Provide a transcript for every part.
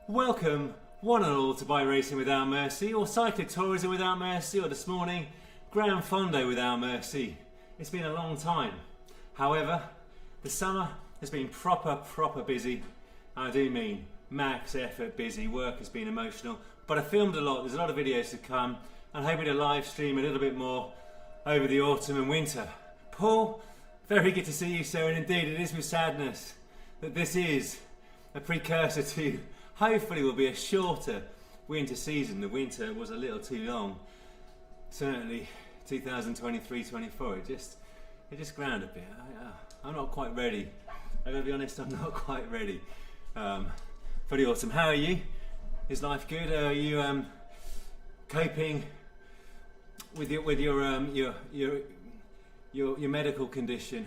Welcome, one and all, to Bike Racing Without Mercy, or Cycling Tourism Without Mercy, or this morning, Grand Fondo Without Mercy. It's been a long time. However, the summer has been proper busy. I do mean max effort busy. Work has been emotional, but I filmed a lot. There's a lot of videos to come. I'm hoping to live stream a little bit more over the autumn and winter. Paul, very good to see you, sir, and indeed it is with sadness that this is a precursor to hopefully will be a shorter winter season. The winter was a little too long. Certainly 2023-24, it just ground a bit. I'm not quite ready. I gotta be honest, I'm not quite ready for the autumn. How are you? Is life good? Are you coping with your medical condition?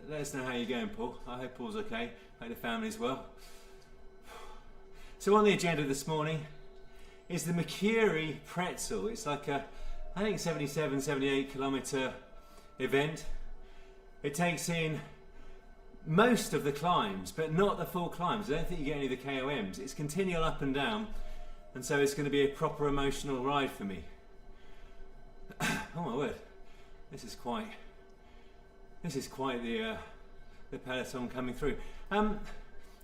Let us know how you're going, Paul. I hope Paul's okay. I hope the family's well. So on the agenda this morning is the Macuri Pretzel. It's like a, I think 78 kilometre event. It takes in most of the climbs, but not the full climbs. I don't think you get any of the KOMs. It's continual up and down, and so it's going to be a proper emotional ride for me. Oh my word, this is quite the peloton coming through.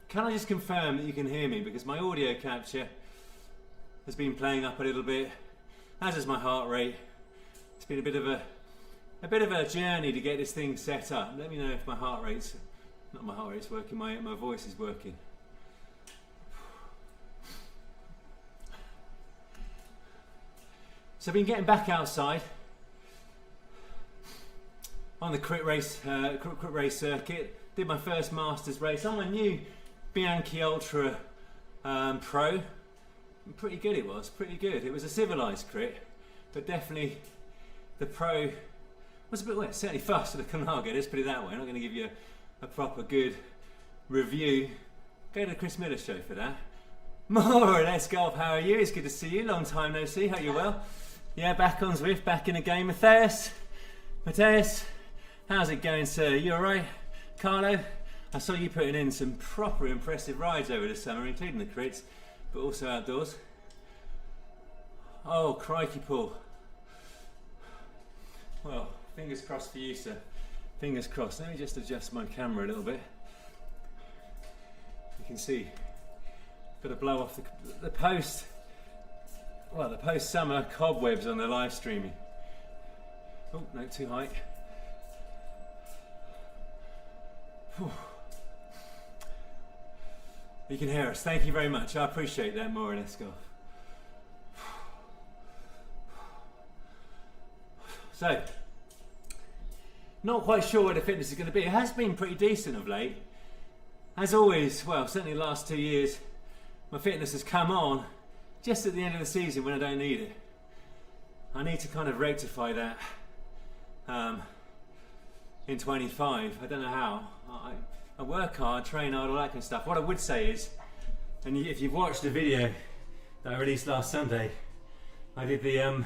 Can I just confirm that you can hear me, because my audio capture has been playing up a little bit, as is my heart rate. It's been a bit of a journey to get this thing set up. Let me know if my heart rate's not my heart rate's working, my voice is working. So I've been getting back outside on the crit race circuit. Did my first Masters race on my new Bianchi Ultra Pro. Pretty good it was, pretty good. It was a civilised crit, but definitely the Pro was a bit wet, certainly faster than the Colnago, let's put it that way. I'm not going to give you a proper good review. Go to the Chris Miller show for that. More or less, Golf, how are you? It's good to see you, long time no see, hope you're well. Yeah, back on Zwift, back in the game. Matthias, how's it going, sir? You alright? Carlo, I saw you putting in some proper impressive rides over the summer, including the crits, but also outdoors. Oh, crikey, Paul. Well, fingers crossed for you, sir. Fingers crossed. Let me just adjust my camera a little bit. You can see, got to blow off the post-summer cobwebs on the live streaming. Oh, no, too high. Whew. You can hear us. Thank you very much. I appreciate that, more or less, Golf. So, not quite sure where the fitness is going to be. It has been pretty decent of late. As always, well, certainly the last 2 years, my fitness has come on just at the end of the season when I don't need it. I need to kind of rectify that in 25. I don't know how. I work hard, train hard, all that kind of stuff. What I would say is, and if you've watched the video that I released last Sunday, I did the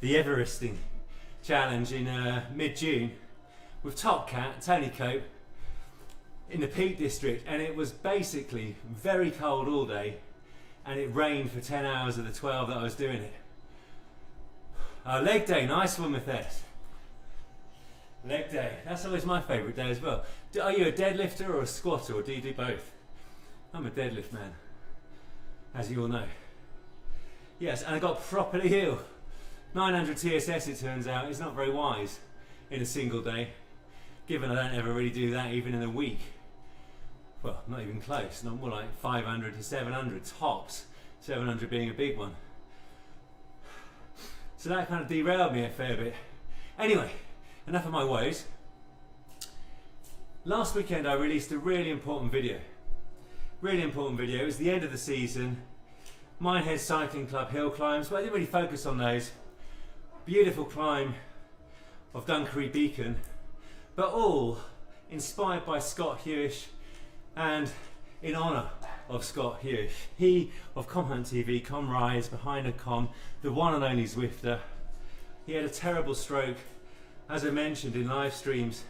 Everesting challenge in mid-June with Top Cat, Tony Cope, in the Peak District, and it was basically very cold all day, and it rained for 10 hours of the 12 that I was doing it. Leg day, nice one with that. Leg day, that's always my favourite day as well. Are you a deadlifter or a squatter, or do you do both? I'm a deadlift man, as you all know. Yes, and I got properly ill. 900 TSS, it turns out, is not very wise in a single day, given I don't ever really do that even in a week. Well, not even close, not more like 500 to 700 tops, 700 being a big one. So that kind of derailed me a fair bit. Anyway, enough of my woes. Last weekend I released a really important video. Really important video. It was the end of the season. Minehead Cycling Club hill climbs, but I didn't really focus on those. Beautiful climb of Dunkery Beacon, but all inspired by Scott Huish and in honour of Scott Huish. He of ComHunt TV, ComRise, Behind a Com, the one and only Zwifter. He had a terrible stroke, as I mentioned in live streams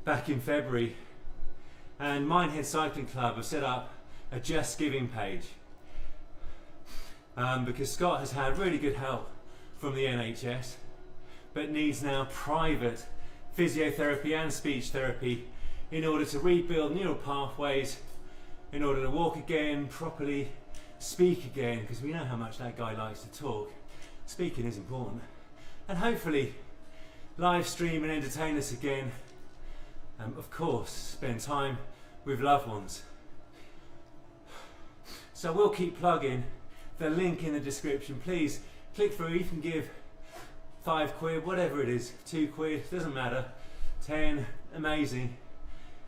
back in February, and Minehead Cycling Club have set up a Just Giving page, because Scott has had really good help from the NHS, but needs now private physiotherapy and speech therapy in order to rebuild neural pathways, in order to walk again, properly speak again, because we know how much that guy likes to talk. Speaking is important. And hopefully live stream and entertain us again. Of course, spend time with loved ones. So we'll keep plugging the link in the description. Please click through. You can give £5, whatever it is, £2, doesn't matter, 10, amazing.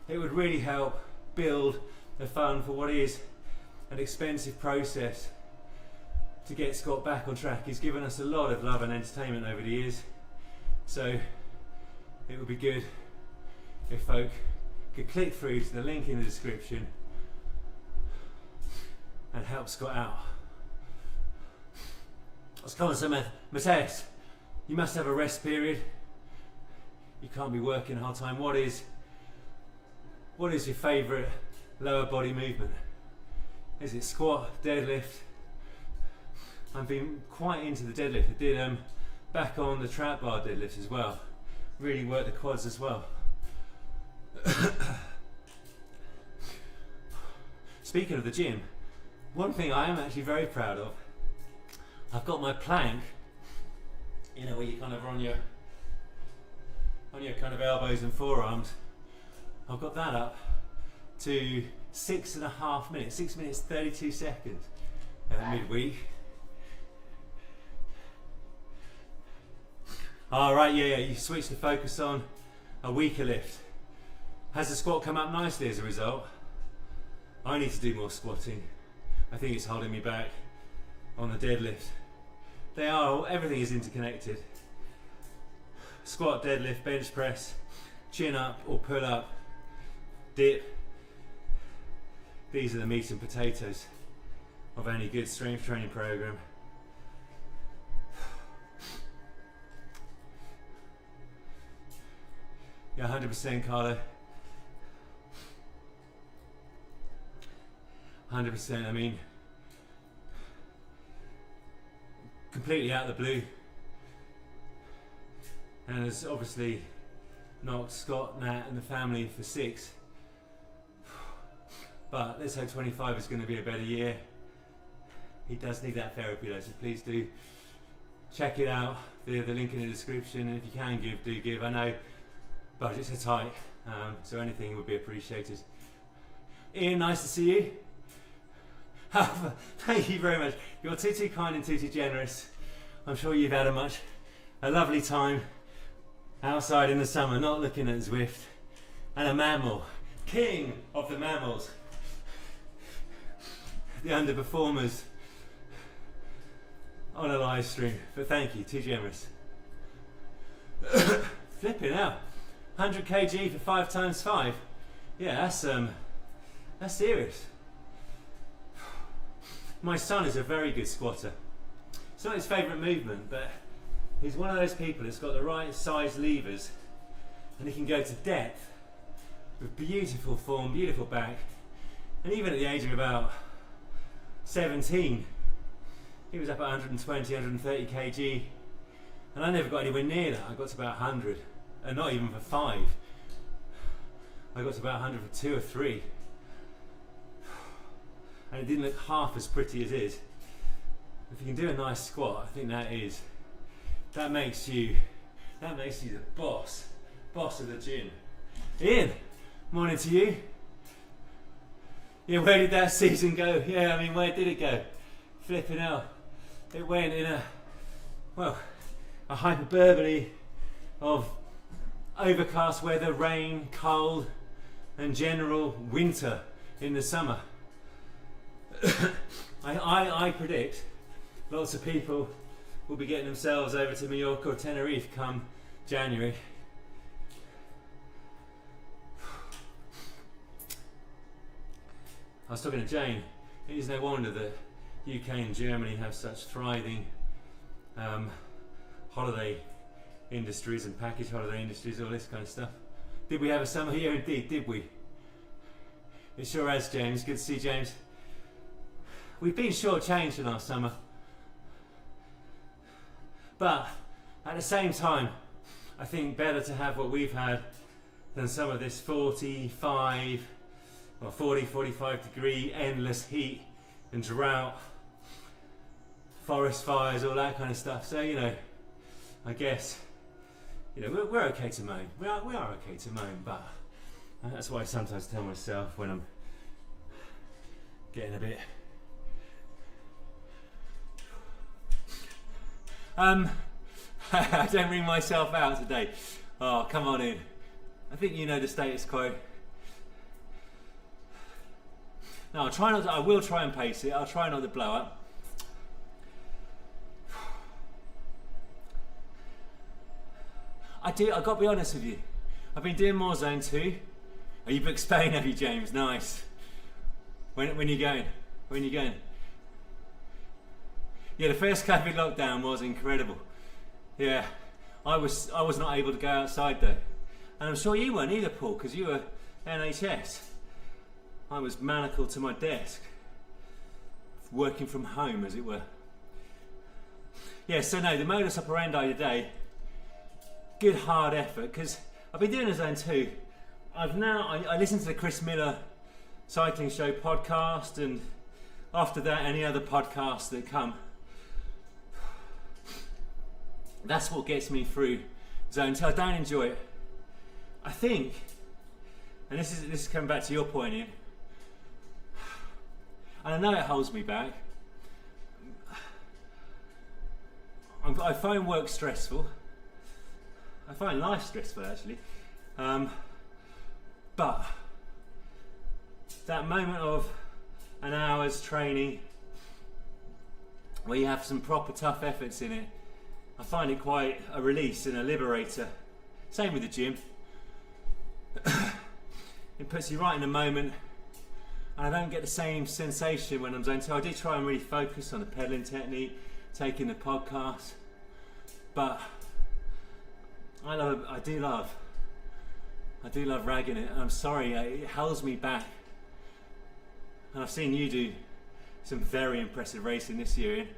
It would really help build the fund for what is an expensive process to get Scott back on track. He's given us a lot of love and entertainment over the years, so it would be good if folk could click through to the link in the description and help Scott out. Let's come on, so Matthias, you must have a rest period. You can't be working the whole time. What is your favourite lower body movement? Is it squat, deadlift? I've been quite into the deadlift. I did back on the trap bar deadlift as well. Really worked the quads as well. Speaking of the gym, one thing I am actually very proud of, I've got my plank, you know, where you kind of are on your kind of elbows and forearms. I've got that up to 6.5 minutes, 6 minutes 32 seconds midweek. Alright, yeah, you switch the focus on a weaker lift. Has the squat come up nicely as a result? I need to do more squatting. I think it's holding me back on the deadlift. Everything is interconnected. Squat, deadlift, bench press, chin up or pull up, dip. These are the meat and potatoes of any good strength training program. Yeah, 100% Carlo. 100%, I mean, completely out of the blue. And has obviously knocked Scott, Nat and the family for 6. But let's hope 25 is going to be a better year. He does need that therapy though, so please do check it out. The link in the description, and if you can give, do give. I know budgets are tight, so anything would be appreciated. Ian, nice to see you. Thank you very much. You're too kind and too generous. I'm sure you've had a lovely time outside in the summer, not looking at Zwift. And a mammal, king of the mammals. The underperformers on a live stream, but thank you, too generous. Flipping out, 100 kg for 5 times 5. Yeah, that's serious. My son is a very good squatter. It's not his favourite movement, but he's one of those people that's got the right size levers, and he can go to depth with beautiful form, beautiful back, and even at the age of about 17, he was up at 120, 130 kg, and I never got anywhere near that. I got to about 100, and not even for 5. I got to about 100 for 2 or 3, and it didn't look half as pretty as it is. If you can do a nice squat, I think that makes you the boss of the gym. Ian, morning to you. Yeah, where did that season go? Yeah, I mean, where did it go? Flipping out. It went in a hyperbole of overcast weather, rain, cold, and general winter in the summer. I predict lots of people will be getting themselves over to Mallorca or Tenerife come January. I was talking to Jane. It is no wonder that UK and Germany have such thriving holiday industries and package holiday industries, all this kind of stuff. Did we have a summer here? Indeed, did we? It sure has, James. Good to see James. we've been shortchanged in our summer. But at the same time, I think better to have what we've had than some of this 45 or 45 degree endless heat and drought, forest fires, all that kind of stuff. So, you know, I guess, you know, we're okay to moan. We are okay to moan, but that's why I sometimes tell myself when I'm getting a bit I don't ring myself out today. Oh, come on in. I think you know the status quo. No, I'll try not to, I will try and pace it. I'll try not to blow up. I've got to be honest with you. I've been doing more zone 2. Oh, you booked Spain, have you, James? Nice. When are you going? When are you going? Yeah, the first COVID lockdown was incredible. Yeah, I was not able to go outside though. And I'm sure you weren't either, Paul, because you were NHS. I was manacled to my desk, working from home, as it were. Yeah, so no, the modus operandi today, good hard effort, because I've been doing a zone 2. I listened to the Chris Miller Cycling Show podcast, and after that, any other podcasts that come. That's what gets me through zone 2. I don't enjoy it. I think, and this is coming back to your point, Ian, and I know it holds me back. I find work stressful. I find life stressful, actually. But that moment of an hour's training where you have some proper tough efforts in it, I find it quite a release and a liberator. Same with the gym. It puts you right in the moment, and I don't get the same sensation when I'm zone 2. I do try and really focus on the pedaling technique, taking the podcast, but I do love ragging it, and I'm sorry, it holds me back. And I've seen you do some very impressive racing this year, Ian.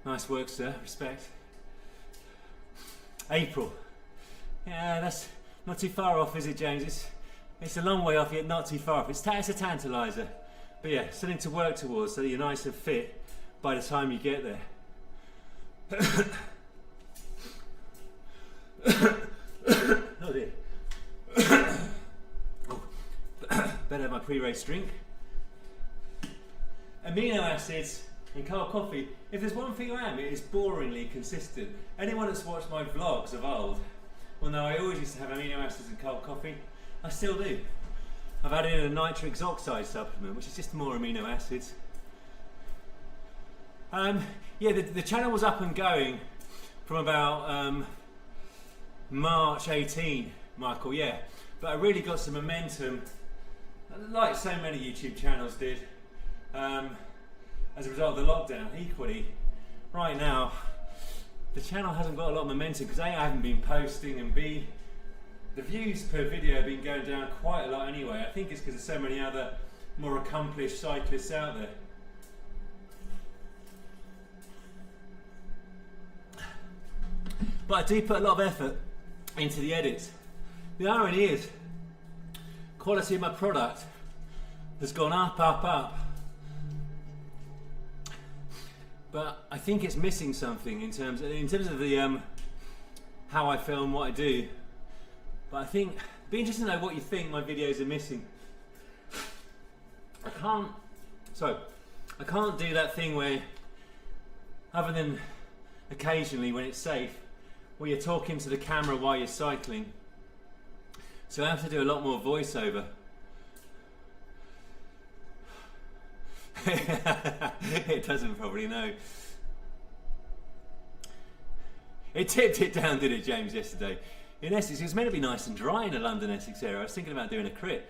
Nice work, sir. Respect. April. Yeah, that's not too far off, is it, James? It's a long way off, yet not too far off. It's a tantaliser. But yeah, something to work towards so that you're nice and fit by the time you get there. Oh dear. Better have my pre-race drink. Amino acids and cold coffee. If there's one thing I am, it is boringly consistent. Anyone that's watched my vlogs of old will know I always used to have amino acids and cold coffee. I still do. I've added in a nitrous oxide supplement, which is just more amino acids. Yeah, the channel was up and going from about March 18, Michael, yeah. But I really got some momentum, like so many YouTube channels did, as a result of the lockdown. Equally, right now, the channel hasn't got a lot of momentum because A, I haven't been posting, and B, the views per video have been going down quite a lot anyway. I think it's because there's so many other more accomplished cyclists out there. But I do put a lot of effort into the edits. The irony is, quality of my product has gone up, up, up. But I think it's missing something in terms of the how I film, what I do. But I think it'd be interesting to know what you think my videos are missing. I can't do that thing where, other than occasionally when it's safe, where you're talking to the camera while you're cycling. So I have to do a lot more voiceover. It doesn't probably know. It tipped it down, did it, James, yesterday? In Essex, it was meant to be nice and dry in the London Essex area. I was thinking about doing a crit.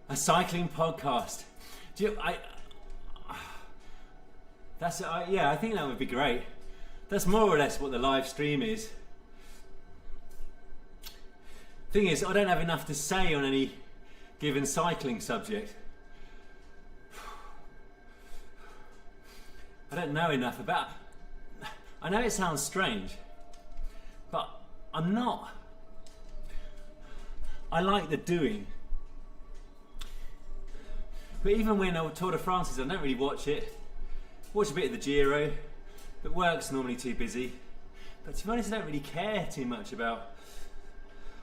A cycling podcast. Do you, yeah, I think that would be great. That's more or less what the live stream is. Thing is, I don't have enough to say on any given cycling subject. I don't know enough about. I know it sounds strange, but I'm not. I like the doing. But even when Tour de France is, I don't really watch it. Watch a bit of the Giro, but work's normally too busy. But to be honest, I don't really care too much about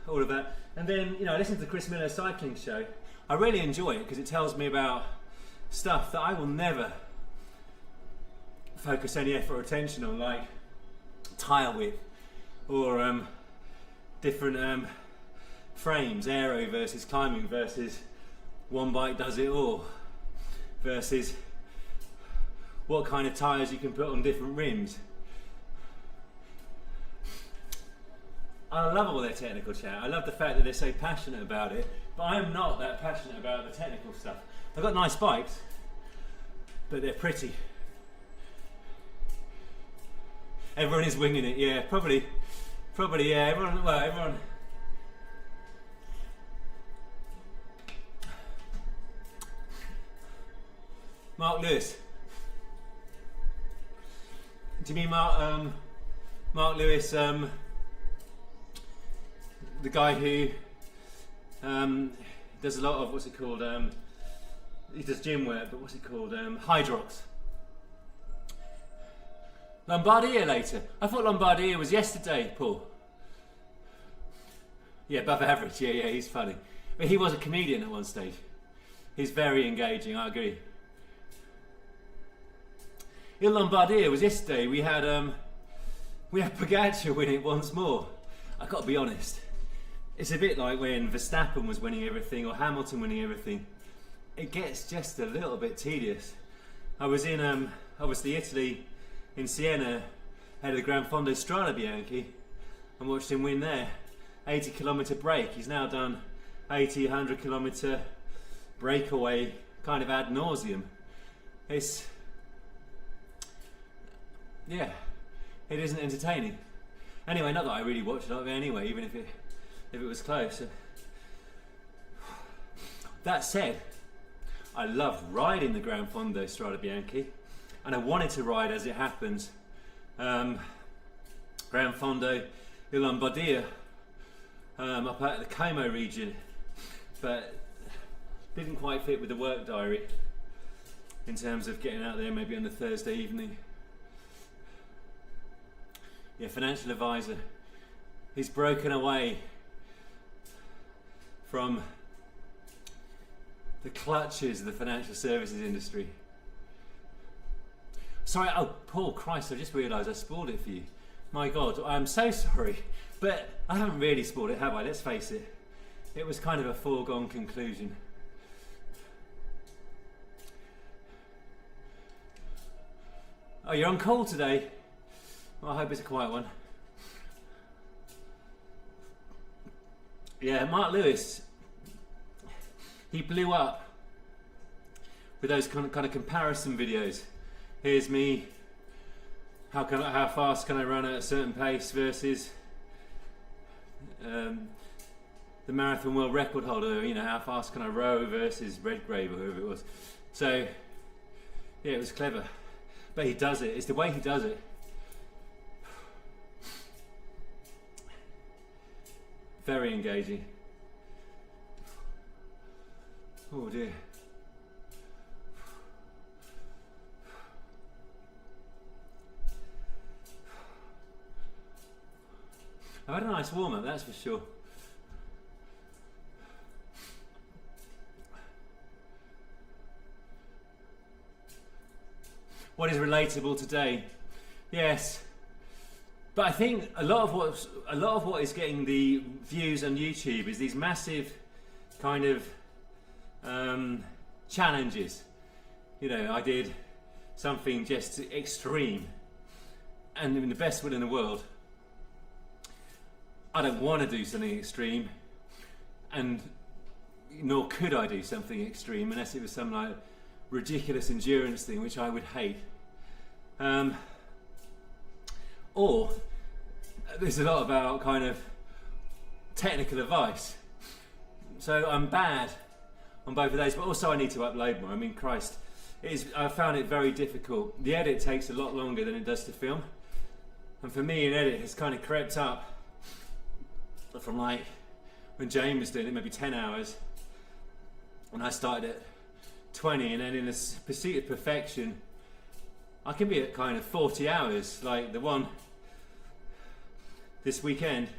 all of that. And then, you know, I listen to Chris Miller's cycling show. I really enjoy it because it tells me about stuff that I will never focus any effort or attention on, like tyre width or different frames, aero versus climbing versus one bike does it all versus what kind of tyres you can put on different rims. I love all their technical chat. I love the fact that they're so passionate about it, but I am not that passionate about the technical stuff. I've got nice bikes, but they're pretty. Everyone is winging it, yeah, probably, yeah, everyone. Mark Lewis. Do you mean Mark Lewis, the guy who does a lot of, what's it called, he does gym work, but what's it called, Hydrox. Lombardia later. I thought Lombardia was yesterday, Paul. Yeah, above average, yeah, he's funny. But he was a comedian at one stage. He's very engaging, I agree. In Lombardia was yesterday. We had Pogacar win it once more. I've got to be honest. It's a bit like when Verstappen was winning everything or Hamilton winning everything. It gets just a little bit tedious. I was in obviously Italy, in Siena, ahead of the Gran Fondo Strada Bianchi, and watched him win there. 80-kilometre break. He's now done 80, 100-kilometre breakaway kind of ad nauseum. It's, yeah, it isn't entertaining. Anyway, not that I really watched a lot of it anyway, even if it was close. That said, I love riding the Gran Fondo Strada Bianchi, and I wanted to ride, as it happens, Gran Fondo di Lombardia up at the Como region, but didn't quite fit with the work diary in terms of getting out there maybe on a Thursday evening. Yeah, financial advisor. He's broken away from the clutches of the financial services industry. Sorry, oh, Paul, Christ, I just realised I spoiled it for you. My God, I'm so sorry. But I haven't really spoiled it, have I? Let's face it. It was kind of a foregone conclusion. Oh, you're on call today? Well, I hope it's a quiet one. Yeah, Mark Lewis, he blew up with those kind of comparison videos. Here's me, how fast can I run at a certain pace versus the marathon world record holder, you know, how fast can I row versus Redgrave or whoever it was. So, yeah, it was clever. But he does it, it's the way he does it. Very engaging. Oh dear. I've had a nice warm up, that's for sure. What is relatable today? Yes, but I think a lot of what is getting the views on YouTube is these massive kind of challenges. You know, I did something just extreme, and in the best will in the world, I don't want to do something extreme, and nor could I do something extreme unless it was some like ridiculous endurance thing, which I would hate. Or there's a lot about kind of technical advice. So I'm bad on both of those, but also I need to upload more. I mean, Christ, I found it very difficult. The edit takes a lot longer than it does to film, and for me, an edit has kind of crept up from like when Jane was doing it, maybe 10 hours, and I started at 20, and then in the pursuit of perfection, I can be at kind of 40 hours, like the one this weekend,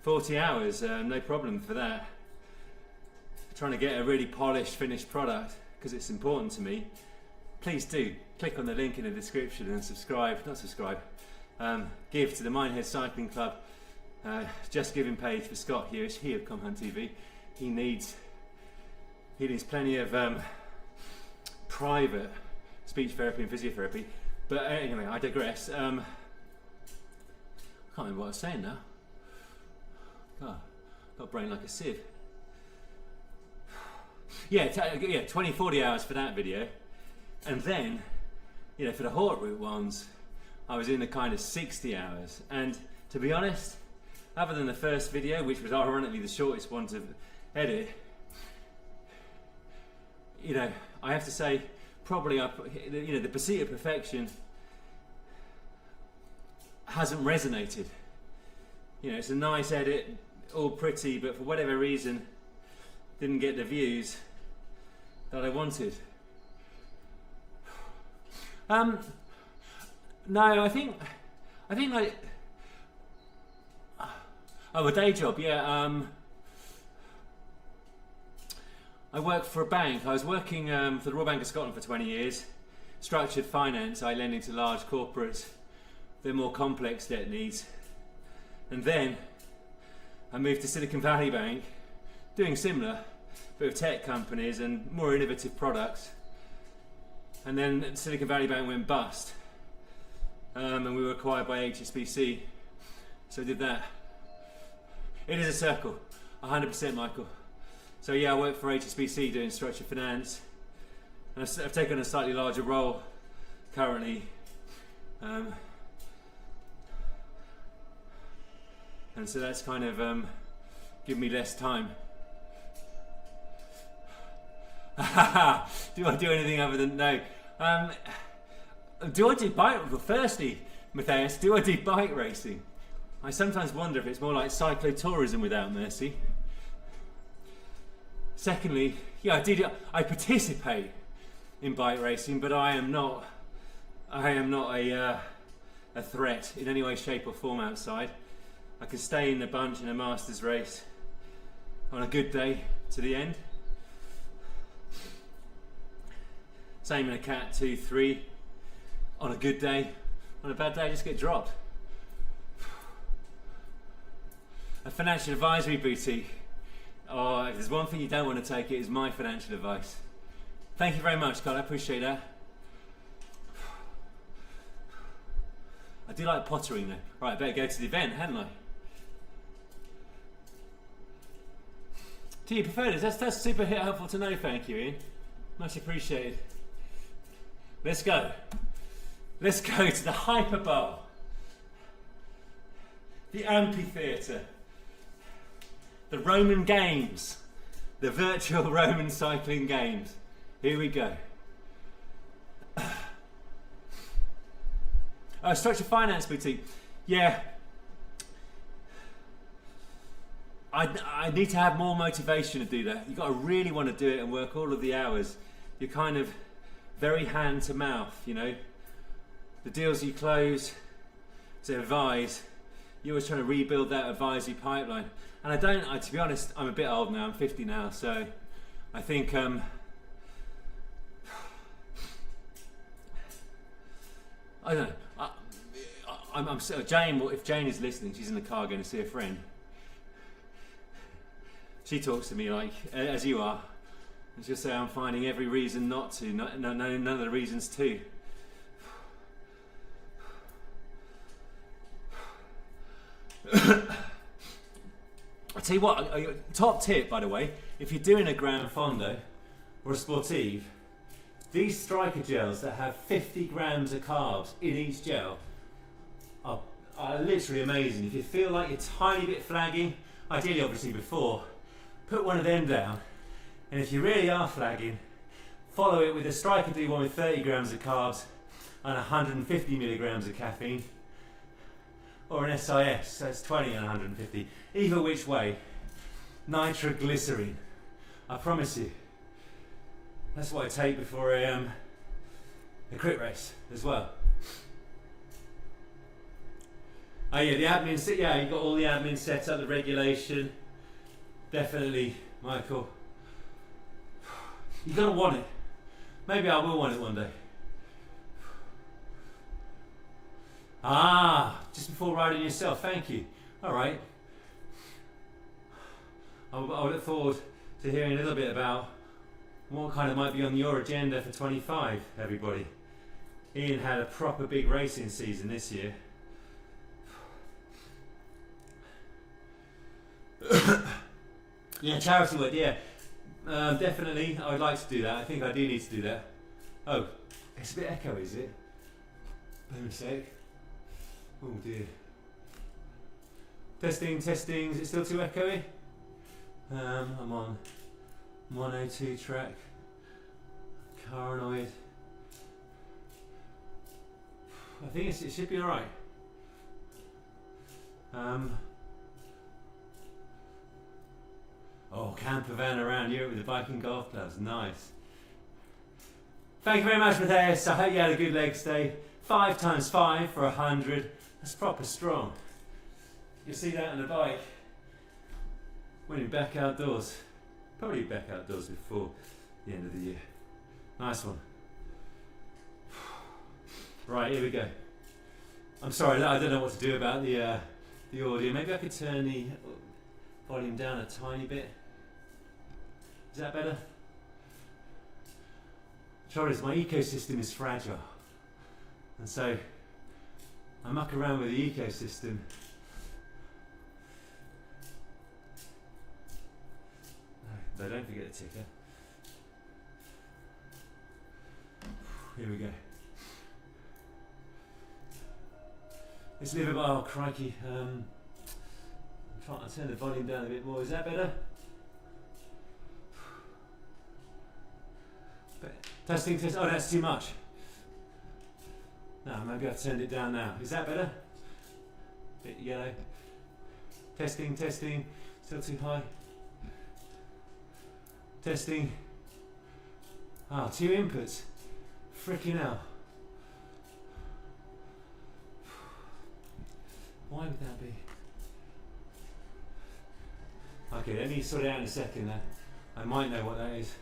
40 hours, no problem for that. Trying to get a really polished, finished product, because it's important to me. Please do click on the link in the description and give to the Minehead Cycling Club Just Giving page for Scott Huish, he of Come Hunt TV. He needs plenty of private speech therapy and physiotherapy. But anyway, I digress. I can't remember what I was saying now. God, got a brain like a sieve. Yeah, 20-40 hours for that video. And then, for the Hort Route ones, I was in the kind of 60 hours. And to be honest, other than the first video, which was ironically the shortest one to edit, I have to say, probably the pursuit of perfection hasn't resonated. It's a nice edit, all pretty, but for whatever reason, didn't get the views that I wanted. No, I think like, a day job, yeah. I work for a bank. I was working for the Royal Bank of Scotland for 20 years. Structured finance, I lend into large corporates, their more complex debt needs. And then I moved to Silicon Valley Bank, doing similar, but with tech companies and more innovative products. And then Silicon Valley Bank went bust, and we were acquired by HSBC, so I did that. It is a circle, 100% Michael. So yeah, I work for HSBC doing structured finance, and I've taken a slightly larger role currently, and so that's kind of given me less time. Do I do anything other than no? Do I do bike? Well, firstly, Matthias, do I do bike racing? I sometimes wonder if it's more like cyclotourism without mercy. Secondly, yeah, I participate in bike racing, but I am not a threat in any way, shape, or form outside. I can stay in the bunch in a Masters race on a good day to the end. Same in a Cat 2-3 on a good day. On a bad day, I just get dropped. A financial advisory boutique. Oh, if there's one thing you don't want to take, it is my financial advice. Thank you very much, Scott. I appreciate that. I do like pottering though. Right, I better go to the event, hadn't I? Do you prefer this? That's super helpful to know, thank you, Ian. Much appreciated. Let's go. Let's go to the Hyperbowl. The amphitheatre. The Roman Games. The virtual Roman cycling games. Here we go. Structured finance boutique. Yeah. I need to have more motivation to do that. You've got to really want to do it and work all of the hours. You're kind of very hand to mouth, The deals you close to advise, you're always trying to rebuild that advisory pipeline. And to be honest, I'm a bit old now, I'm 50 now, so I think I don't know. Jane, if Jane is listening, she's in the car going to see a friend. She talks to me like, as you are, and she'll say, I'm finding every reason not to, none of the reasons to. I'll tell you what, top tip by the way, if you're doing a Grand Fondo or a Sportive, these striker gels that have 50 grams of carbs in each gel are literally amazing. If you feel like you're a tiny bit flagging, ideally obviously before, put one of them down And if you really are flagging, follow it with a striker do one with 30 grams of carbs and 150 milligrams of caffeine, or an SIS, so it's 20 and 150. Either which way, nitroglycerine. I promise you, that's what I take before a crit race as well. Oh yeah, the admin, yeah, you've got all the admin set up, the regulation. Definitely, Michael. You're going to want it. Maybe I will want it one day. Ah, just before riding yourself, thank you. Alright. I would look forward to hearing a little bit about what kind of might be on your agenda for 25, everybody. Ian had a proper big racing season this year. Yeah, charity work, yeah. Definitely, I would like to do that. I think I do need to do that. Oh, it's a bit echoey, is it? Wait a sec. Oh dear. Testing, testing. Is it still too echoey? I'm on 102 track. Caranoid. I think it should be alright. Oh, camper van around Europe with the biking golf clubs, nice. Thank you very much, Matthias. I hope you had a good leg stay. 5 times 5 for 100. That's proper strong. You'll see that on the bike when you're back outdoors. Probably back outdoors before the end of the year. Nice one. Right, here we go. I'm sorry, I don't know what to do about the audio. Maybe I could turn the volume down a tiny bit. Is that better? The trouble is my ecosystem is fragile, and so I muck around with the ecosystem. No, don't forget the ticker. Here we go. Let's live about, oh crikey, I'm trying to turn the volume down a bit more. Is that better? Testing, test. Oh, that's too much. No, maybe I've turned it down now. Is that better? Bit yellow. Testing, testing. Still too high. Testing. Ah, 2 inputs. Freaking hell. Why would that be? Okay, let me sort it out in a second there. I might know what that is.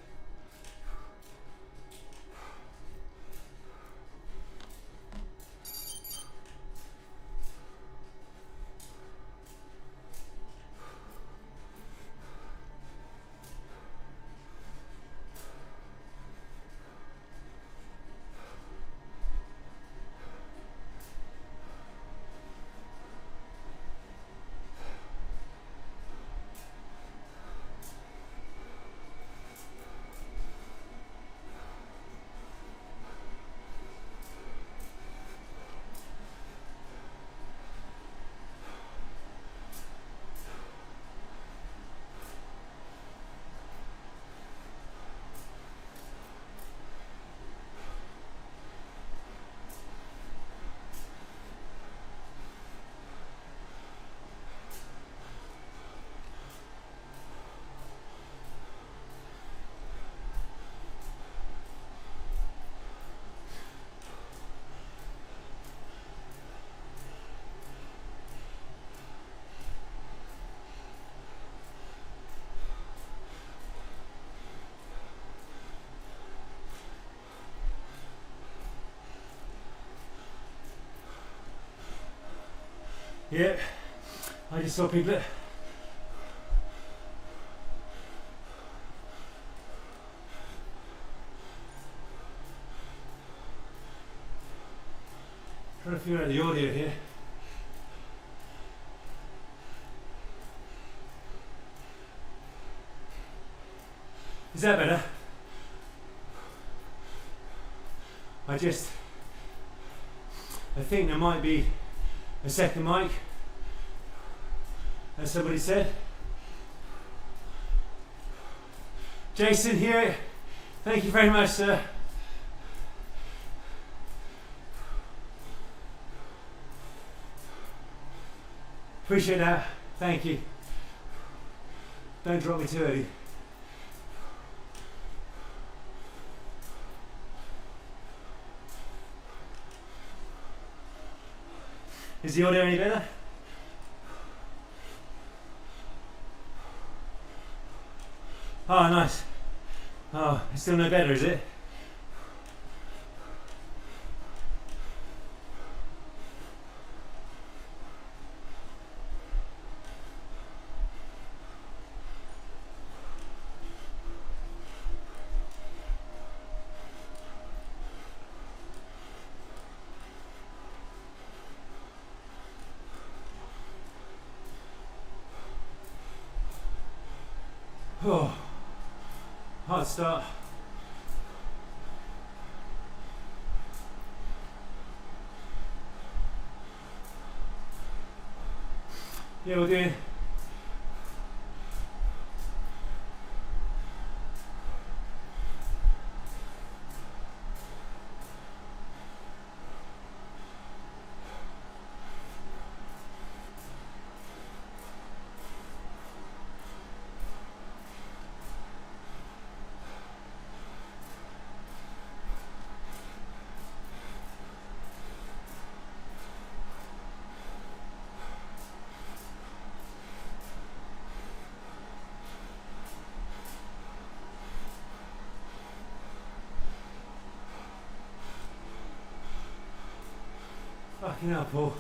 Yeah, I just saw people. Trying to figure out the audio here. Is that better? I think there might be a second mic, as somebody said. Jason here. Thank you very much, sir. Appreciate that. Thank you. Don't drop me too early. Is the audio any better? Oh, nice. Oh, it's still no better, is it? Oh, hard start. Yeah, we're doing fucking hell, Paul.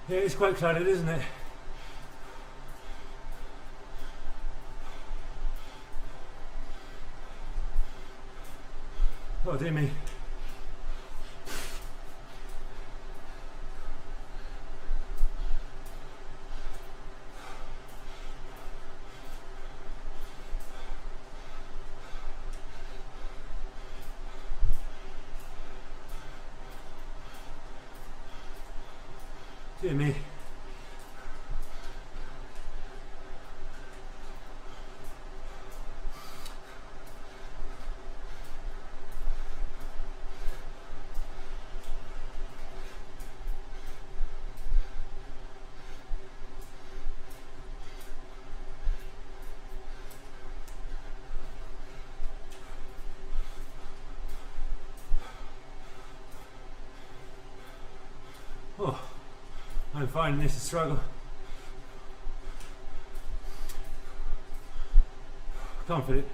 Yeah, it's quite clouded, isn't it? Oh dear me. Dear me. Oh, I'm finding this a struggle. Can't fit it.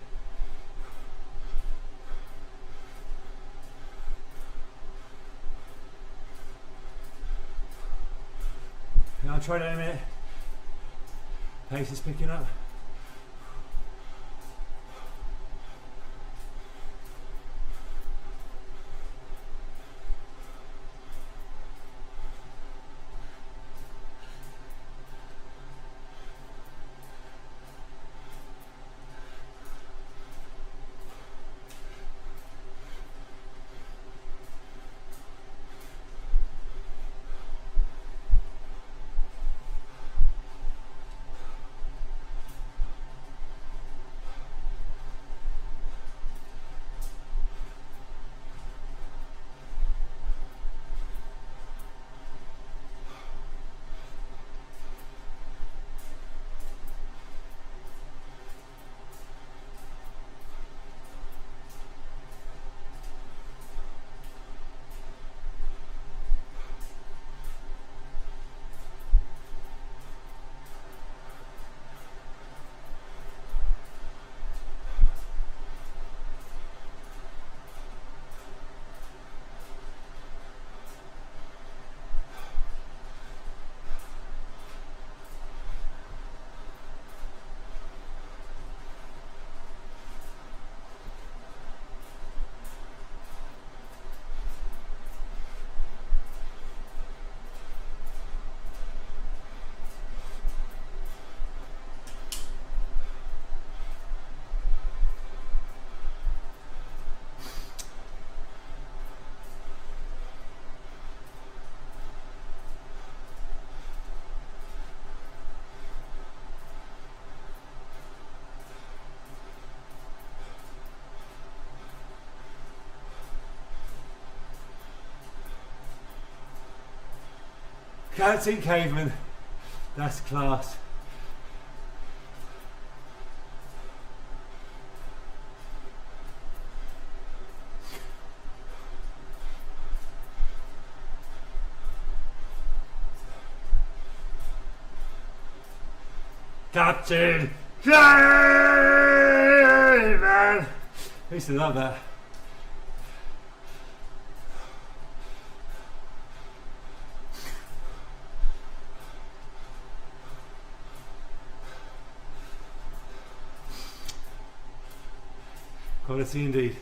Yeah, I'll try that in a minute. Pace is picking up. Captain Caveman. That's class. Captain Caveman. I used to love that. Quality indeed.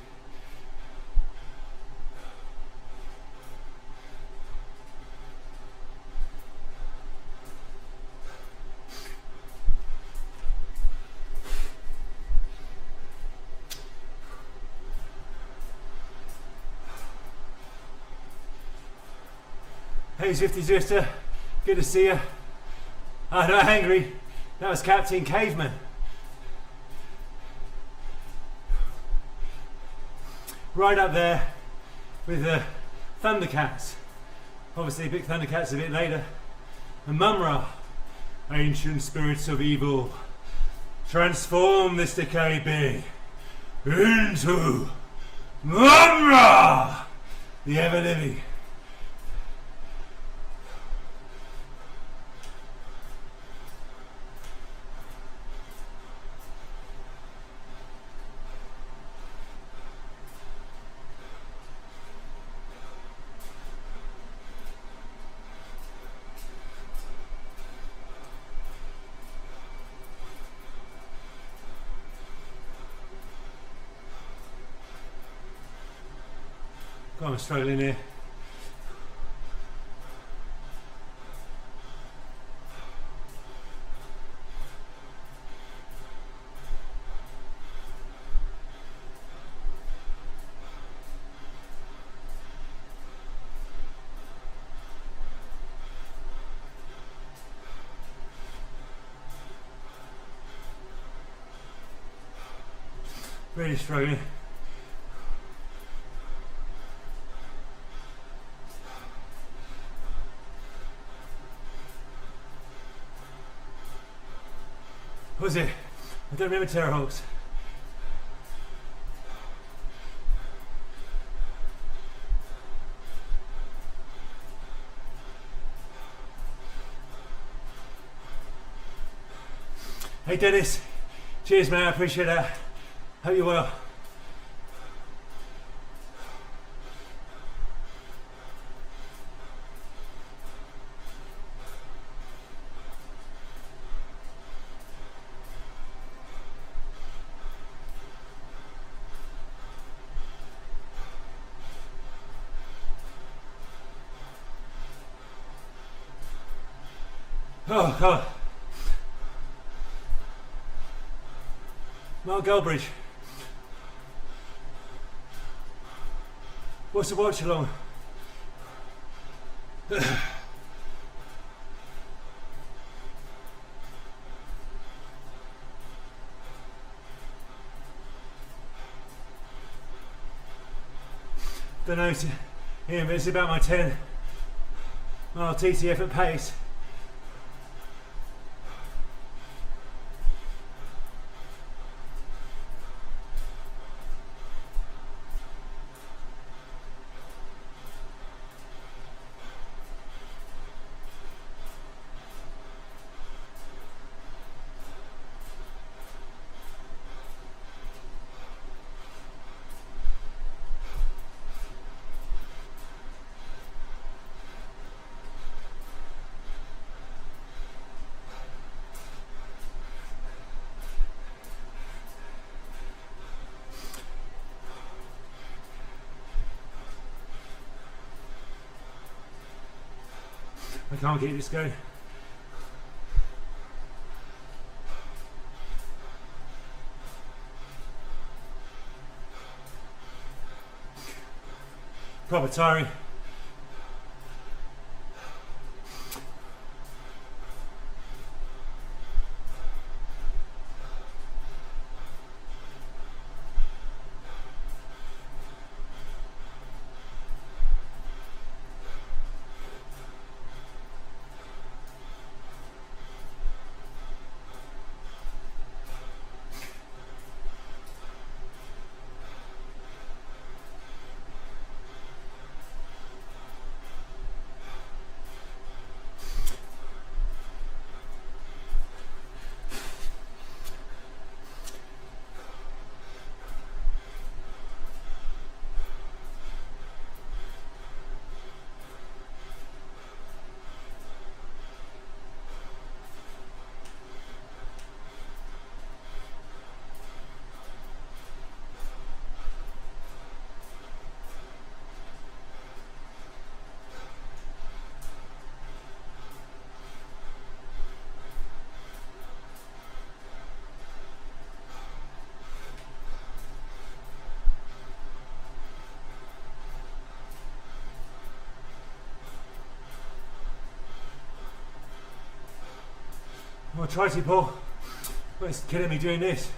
Hey Zwifter, good to see you. I'm not angry, that was Captain Caveman. Right up there with the Thundercats. Obviously Big Thundercats a bit later. And Mumra, ancient spirits of evil, transform this decayed being into Mumra, the ever-living. I'm struggling here. Really struggling. What was it? I don't remember terror hogs. Hey Dennis, cheers man, I appreciate that. Hope you're well. Oh God. Mark Galbridge. What's the watch along? Don't know, yeah, but it's about my 10 mile TTF at pace. I can't keep this going. Proper tiring. I'll try to pull. It's killing me doing this.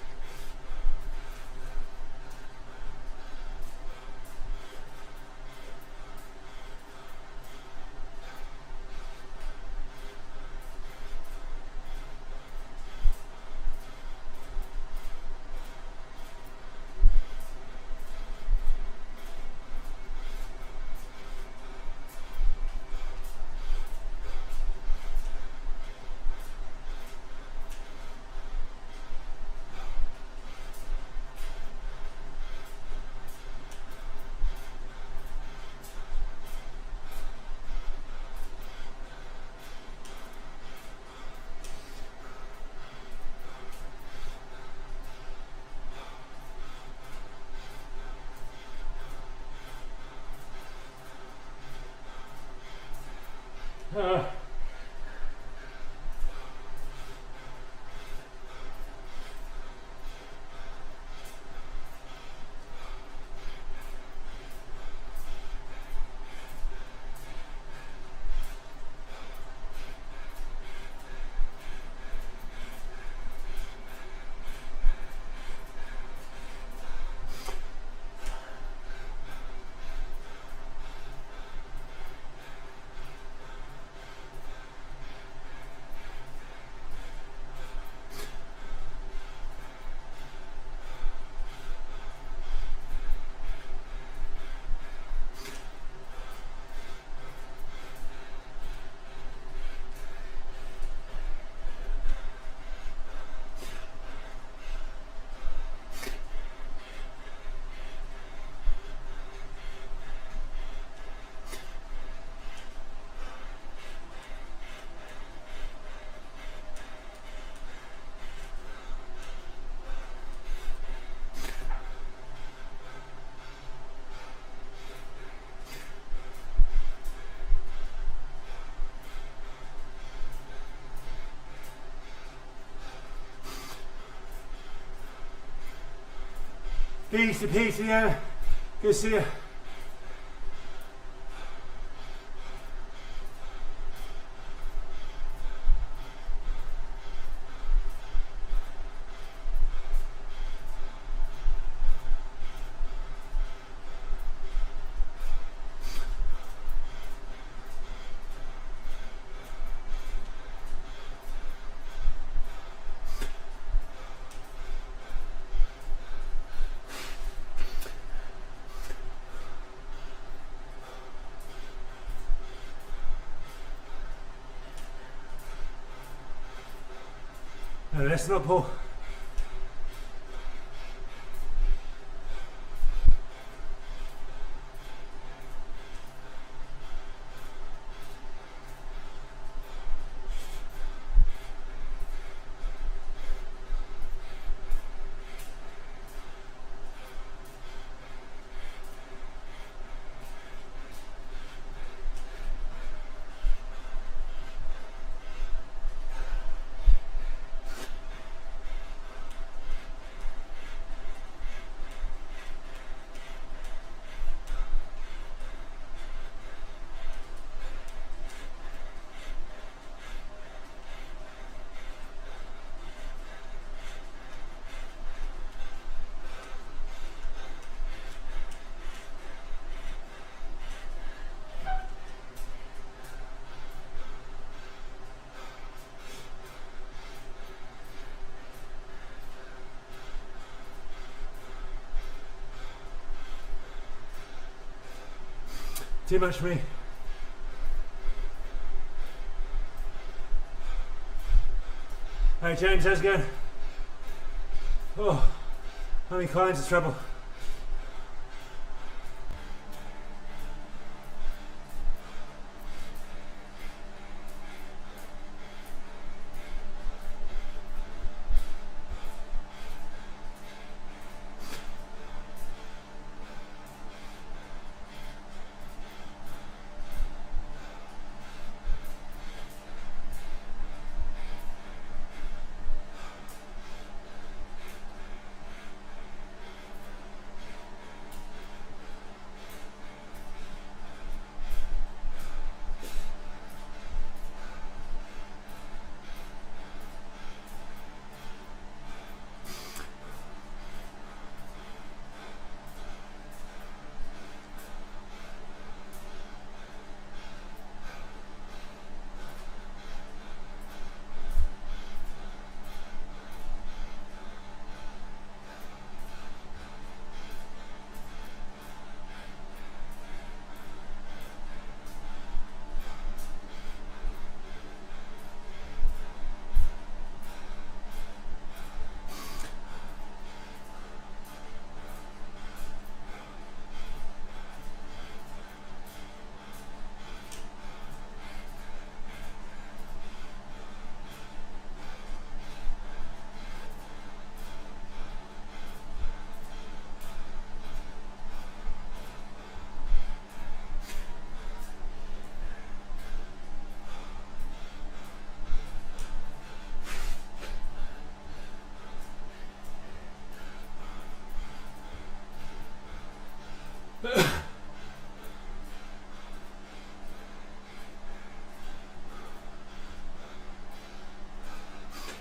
Easy peasy, yeah. Good to see you. No, let's not pull. Too much for me. Hey James, how's it going? Oh, how many clients in trouble?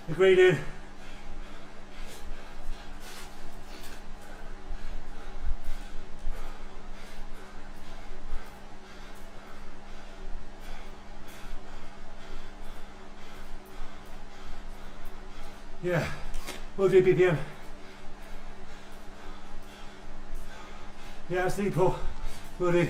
Agreed in. Yeah, we'll do BPM. Yeah, sleep, Paul. We'll do.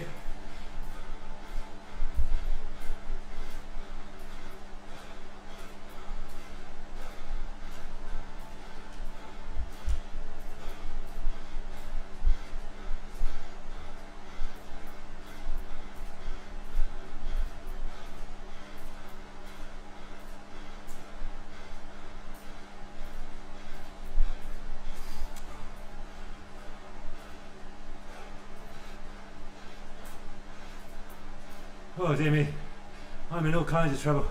Oh dear me, I'm in all kinds of trouble.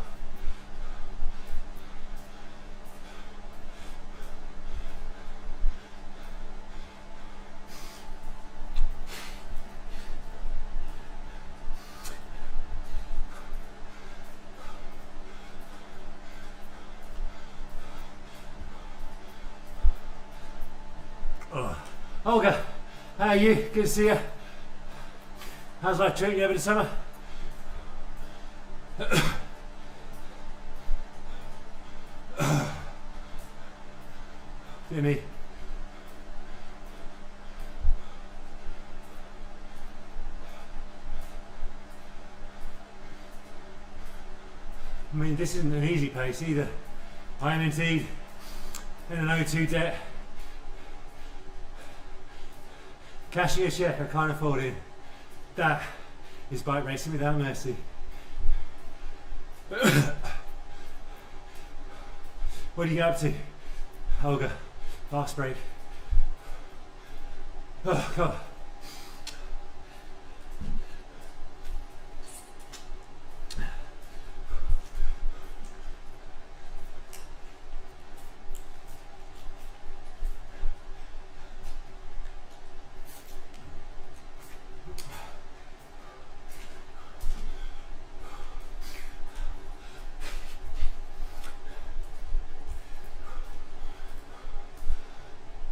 Oh. Olga, how are you? Good to see you. How's life treating you over the summer? Dear me. I mean, this isn't an easy pace either. I am indeed in an O2 debt. Cashing a check I can't afford it. That is bike racing without mercy. What do you get up to, Olga? Fast break. Oh God.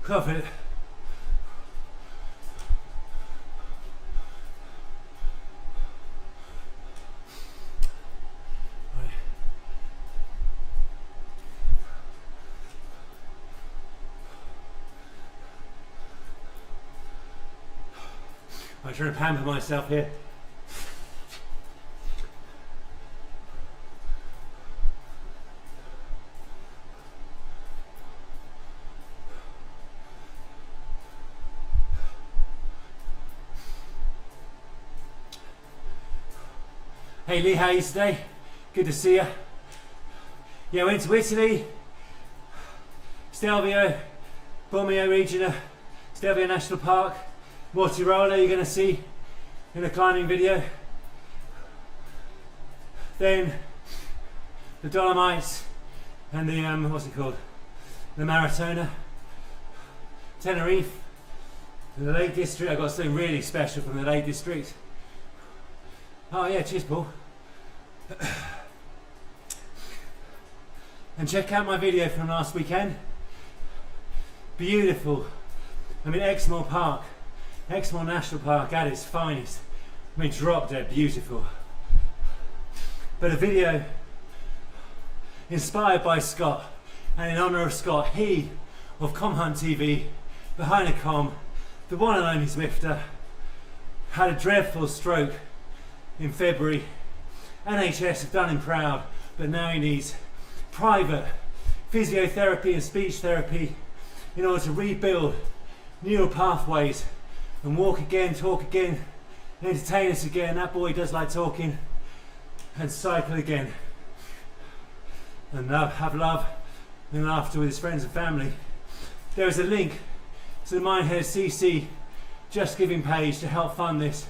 Cuff it. Right. I'm trying to pamper myself here. Hey Lee, how are you today? Good to see you. Yeah, went to Italy, Stelvio, Bormio Region, Stelvio National Park, Mortirolo you're going to see in a climbing video. Then the Dolomites and the, what's it called? The Maratona, Tenerife, and the Lake District. I got something really special from the Lake District. Oh yeah, cheers Paul. And check out my video from last weekend. Beautiful. I mean, Exmoor Park, Exmoor National Park at its finest. I mean, drop dead beautiful. But a video inspired by Scott, and in honour of Scott, he of Com Hunt TV, behind a com, the one and only Zwifter, had a dreadful stroke in February. NHS have done him proud, but now he needs private physiotherapy and speech therapy in order to rebuild neural pathways and walk again, talk again, entertain us again. That boy does like talking, and cycle again, and have love and laughter with his friends and family. There is a link to the Minehead CC Just Giving page to help fund this.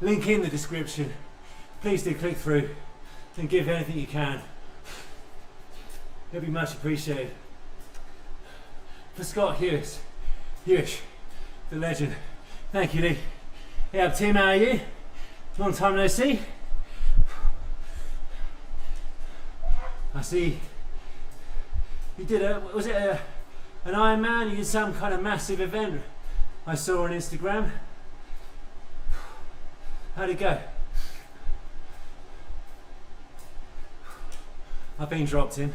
Link in the description. Please do click through and give anything you can. It'll be much appreciated. For Scott Huish, the legend. Thank you, Lee. Yeah, Tim, how are you? Long time no see. I see you did was it an Ironman? You did some kind of massive event I saw on Instagram. How'd it go? I've been dropped in,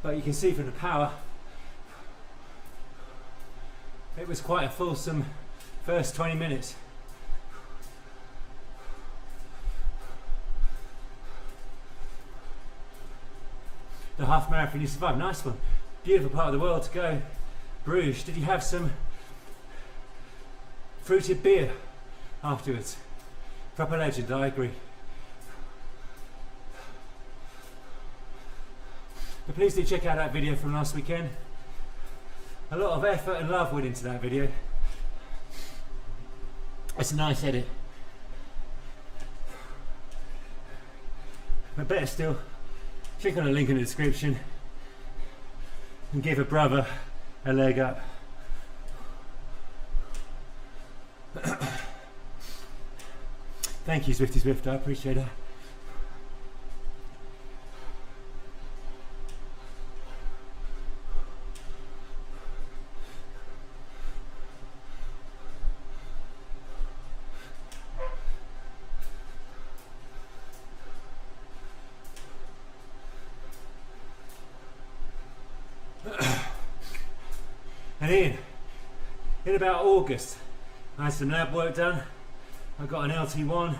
but you can see from the power, it was quite a fulsome first 20 minutes. The half marathon you survived, nice one. Beautiful part of the world to go. Bruges, did you have some fruited beer afterwards? Proper legend, I agree. But please do check out that video from last weekend. A lot of effort and love went into that video. It's a nice edit. But better still, click on the link in the description and give a brother a leg up. Thank you, Zwifter, I appreciate that. And in about August, I had some lab work done. I got an LT1,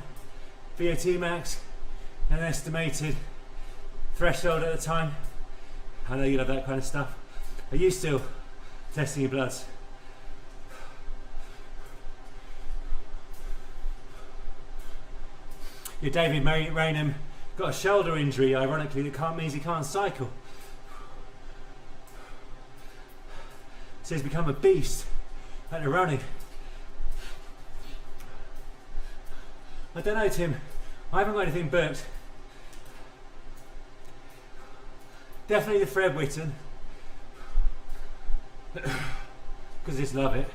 VO2 max, and an estimated threshold at the time. I know you love that kind of stuff. Are you still testing your bloods? Your David Raynham got a shoulder injury, ironically, that means he can't cycle. So he's become a beast at the running. I don't know, Tim. I haven't got anything booked. Definitely the Fred Whitten, because I just love it.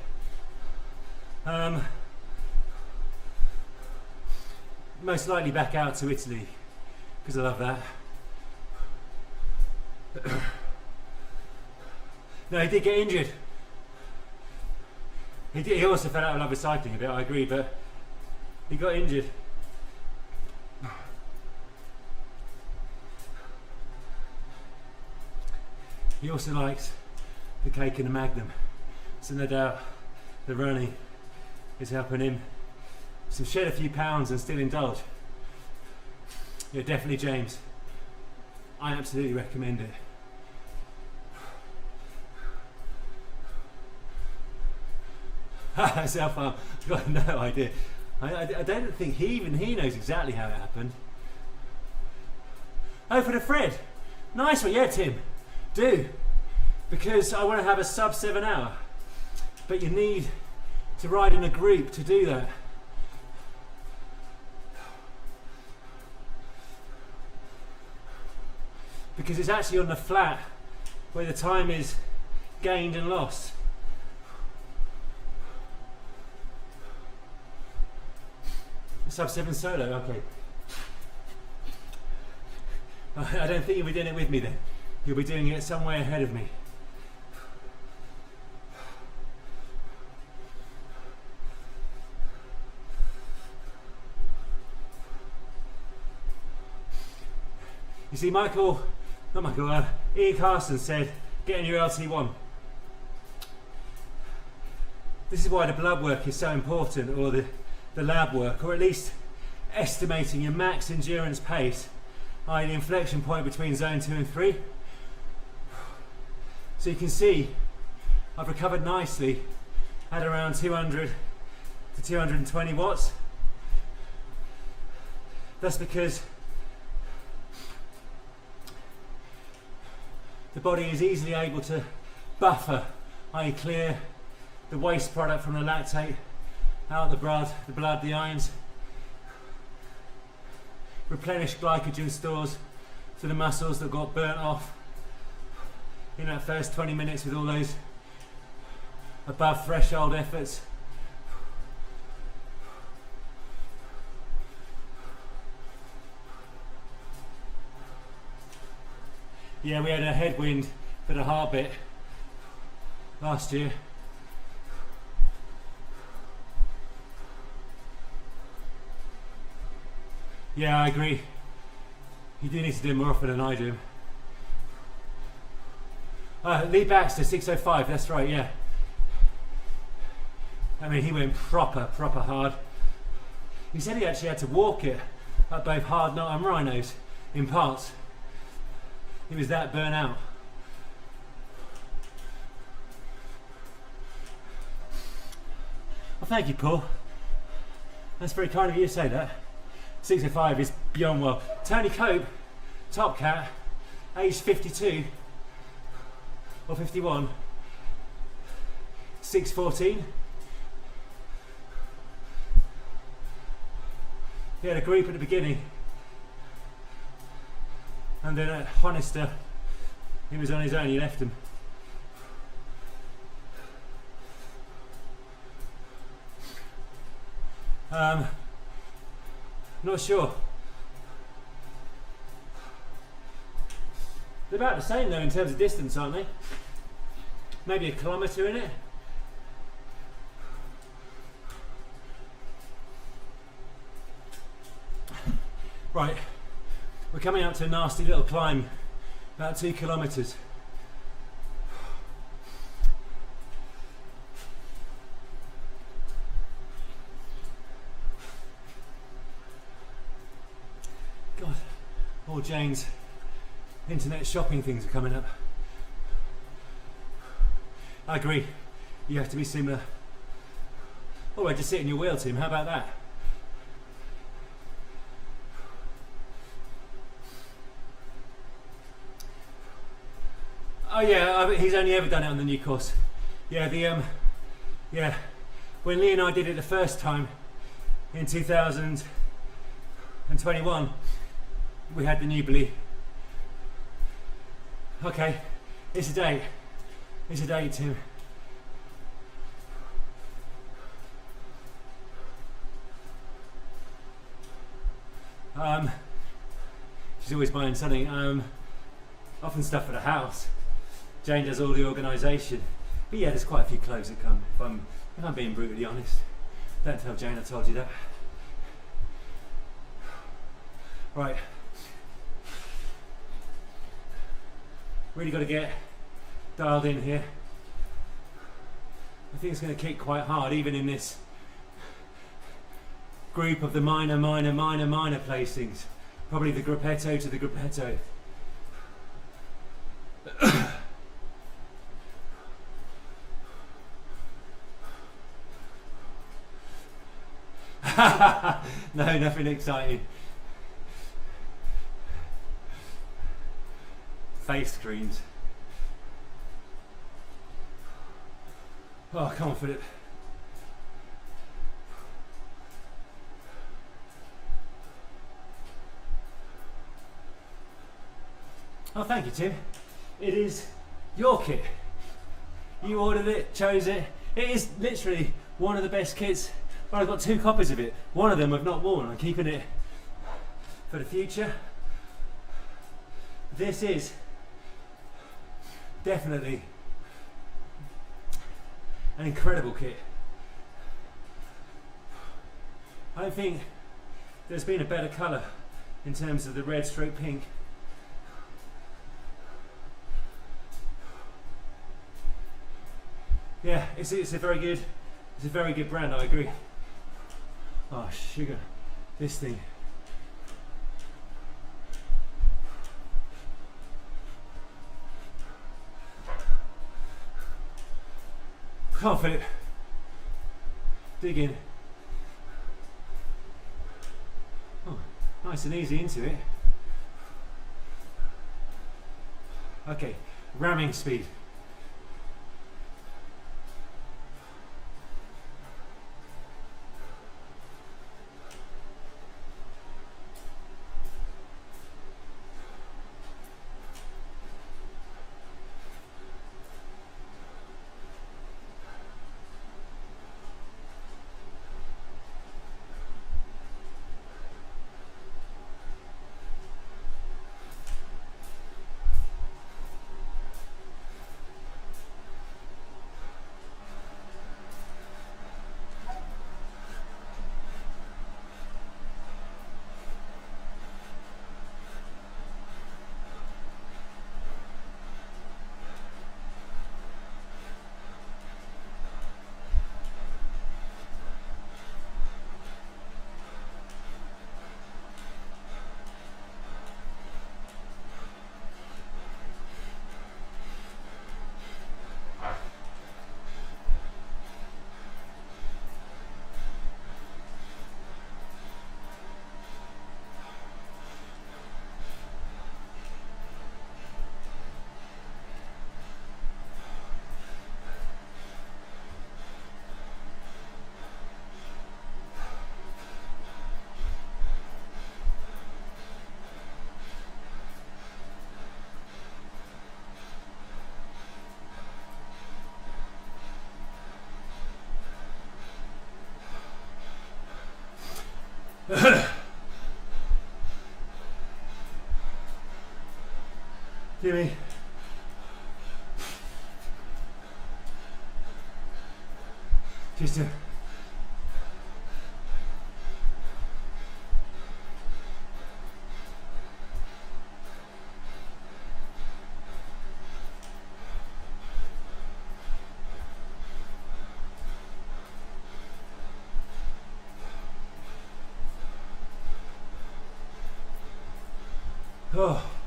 Most likely back out to Italy, because I love that. No, he did get injured. He also fell out of love with cycling a bit, I agree, but he got injured. He also likes the cake and the Magnum, so no doubt the running is helping him to shed a few pounds and still indulge. Yeah, definitely, James. I absolutely recommend it. Self-harm, I've got no idea. I don't think he knows exactly how it happened. Oh, for the Fred. Nice one, yeah, Tim. Do. Because I want to have a sub 7 hour. But you need to ride in a group to do that. Because it's actually on the flat where the time is gained and lost. Sub 7 solo, okay. I don't think you'll be doing it with me then. You'll be doing it some way ahead of me. You see, Ian Carson said, get in your LT1. This is why the blood work is so important, or the lab work, or at least estimating your max endurance pace, i.e. the inflection point between zone 2 and 3. So you can see I've recovered nicely at around 200 to 220 watts. That's because the body is easily able to buffer, i.e. clear the waste product from the lactate out the blood, the ions, replenish glycogen stores to the muscles that got burnt off in that first 20 minutes with all those above threshold efforts. Yeah, we had a headwind for the hard bit last year. Yeah, I agree. You do need to do more often than I do. Lee Baxter, 6:05, that's right, yeah. I mean, he went proper hard. He said he actually had to walk it at both hard knot and rhinos in parts. He was that burnt out. Well, thank you, Paul. That's very kind of you to say that. 6:05 is beyond well. Tony Cope, top cat, age 52 or 51, 6:14. He had a group at the beginning, and then at Honister, he was on his own, he left them. Not sure. They're about the same though in terms of distance, aren't they? Maybe a kilometre in it. Right, we're coming up to a nasty little climb, about 2 kilometres. God, all Jane's internet shopping things are coming up. I agree, you have to be similar. Or just sit in your wheel, Tim, how about that? Oh yeah, he's only ever done it on the new course. Yeah, when Lee and I did it the first time in 2021, we had the Newbury. Okay, it's a date. It's a date, Tim. She's always buying something. Often stuff for the house. Jane does all the organisation. But yeah, there's quite a few clothes that come, if I'm being brutally honest. Don't tell Jane I told you that. Right. Really got to get dialed in here. I think it's going to kick quite hard, even in this group of the minor placings. Probably the gruppetto to the gruppetto. No, nothing exciting. Face screens. Oh, come on, Philip. Oh, thank you, Tim. It is your kit. You ordered it, chose it. It is literally one of the best kits. Well, I've got 2 copies of it. One of them I've not worn. I'm keeping it for the future. This is definitely an incredible kit. I don't think there's been a better colour in terms of the red stroke pink. Yeah, it's a very good brand, I agree. Oh sugar, this thing. Come on, Philip. Dig in. Oh, nice and easy into it. Okay, ramming speed. Jimmy. Just a oh.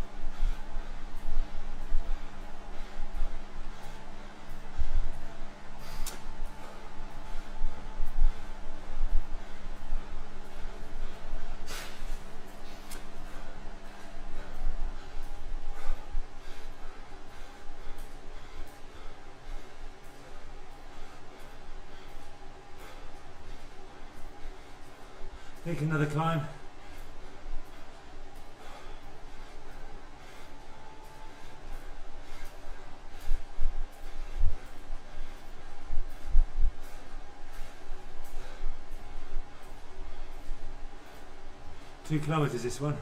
Take another climb. Two kilometers this one.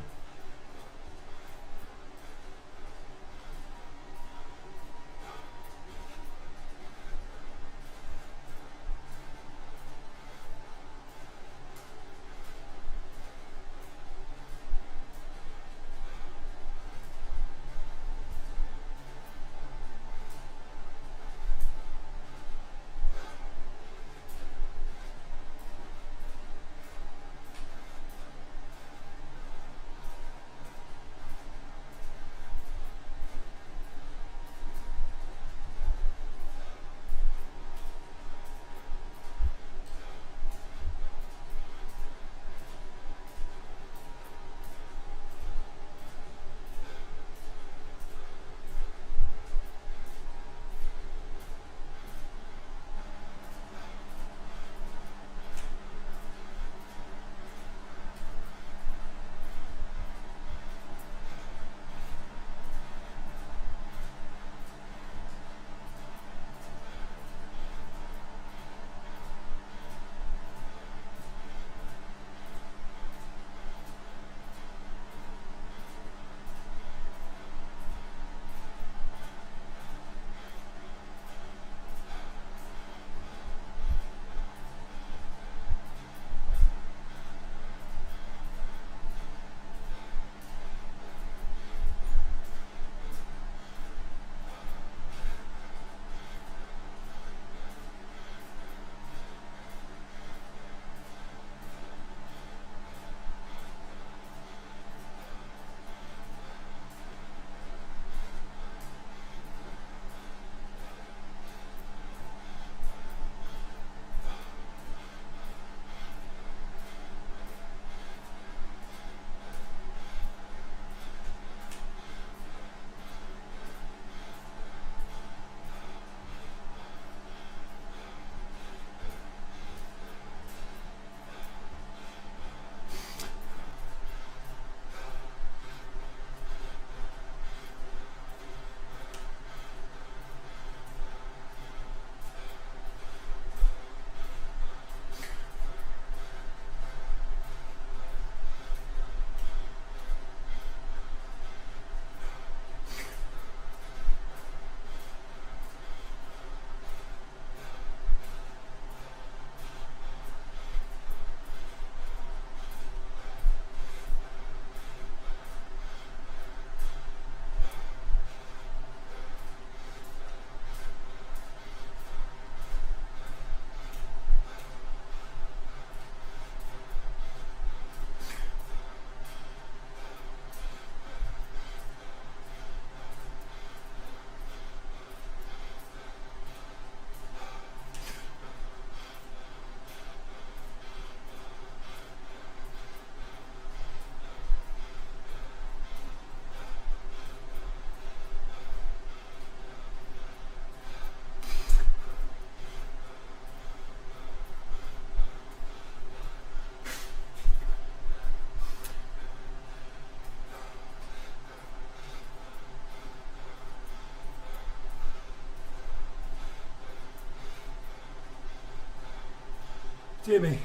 Jimmy.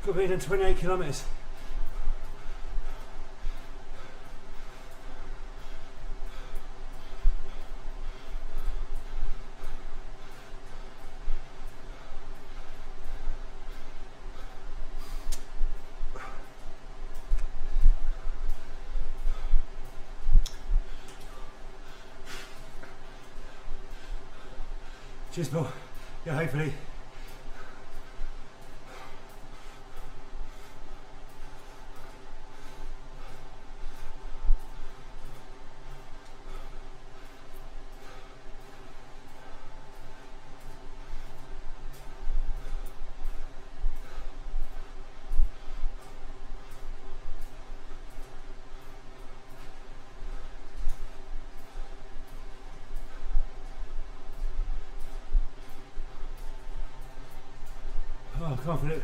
Got to be done 28 kilometres. Cheers, Paul. Yeah, hopefully. Oh, confident.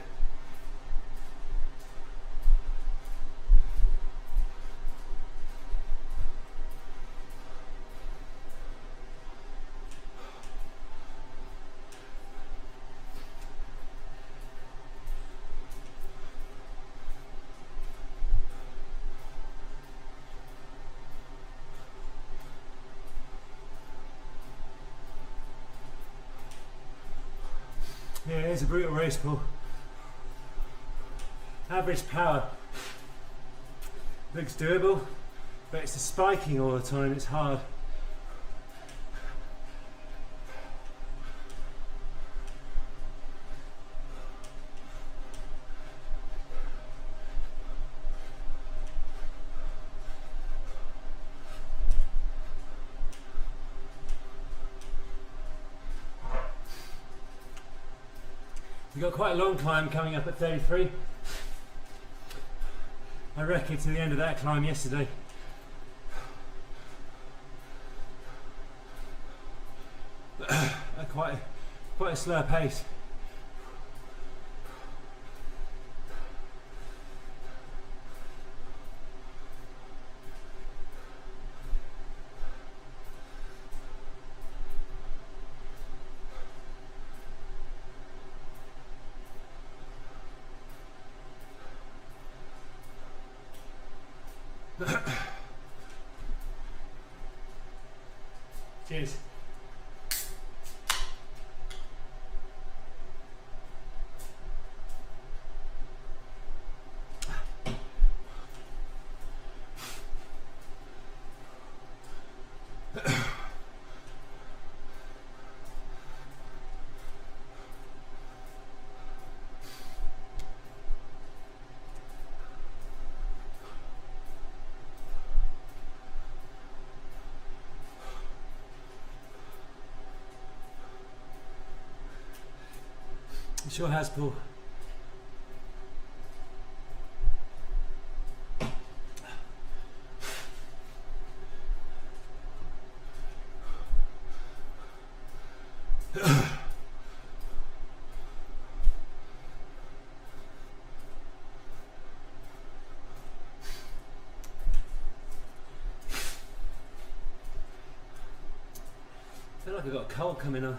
Yeah, it's a brutal race, Paul. Average power looks doable, but it's the spiking all the time, it's hard. We've got quite a long climb coming up at 33. I reckon to the end of that climb yesterday. At quite a slow pace. Cheers. It sure has, Paul. I feel like I've got a cold coming on.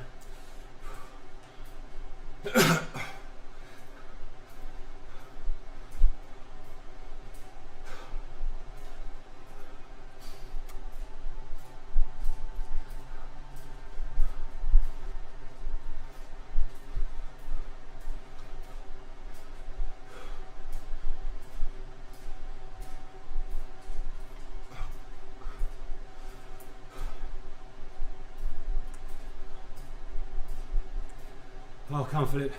Oh, confident.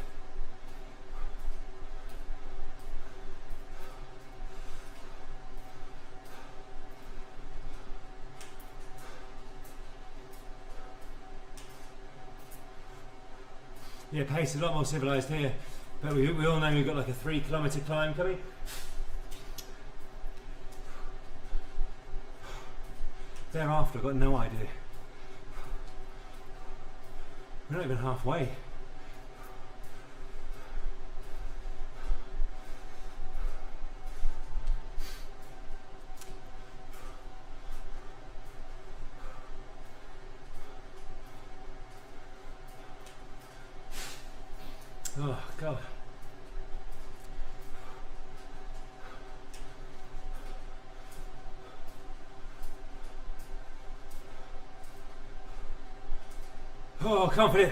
Yeah, pace a lot more civilised here, but we all know we've got like a 3 kilometre climb coming. Thereafter, I've got no idea. We're not even halfway. Oh God. Oh, confident.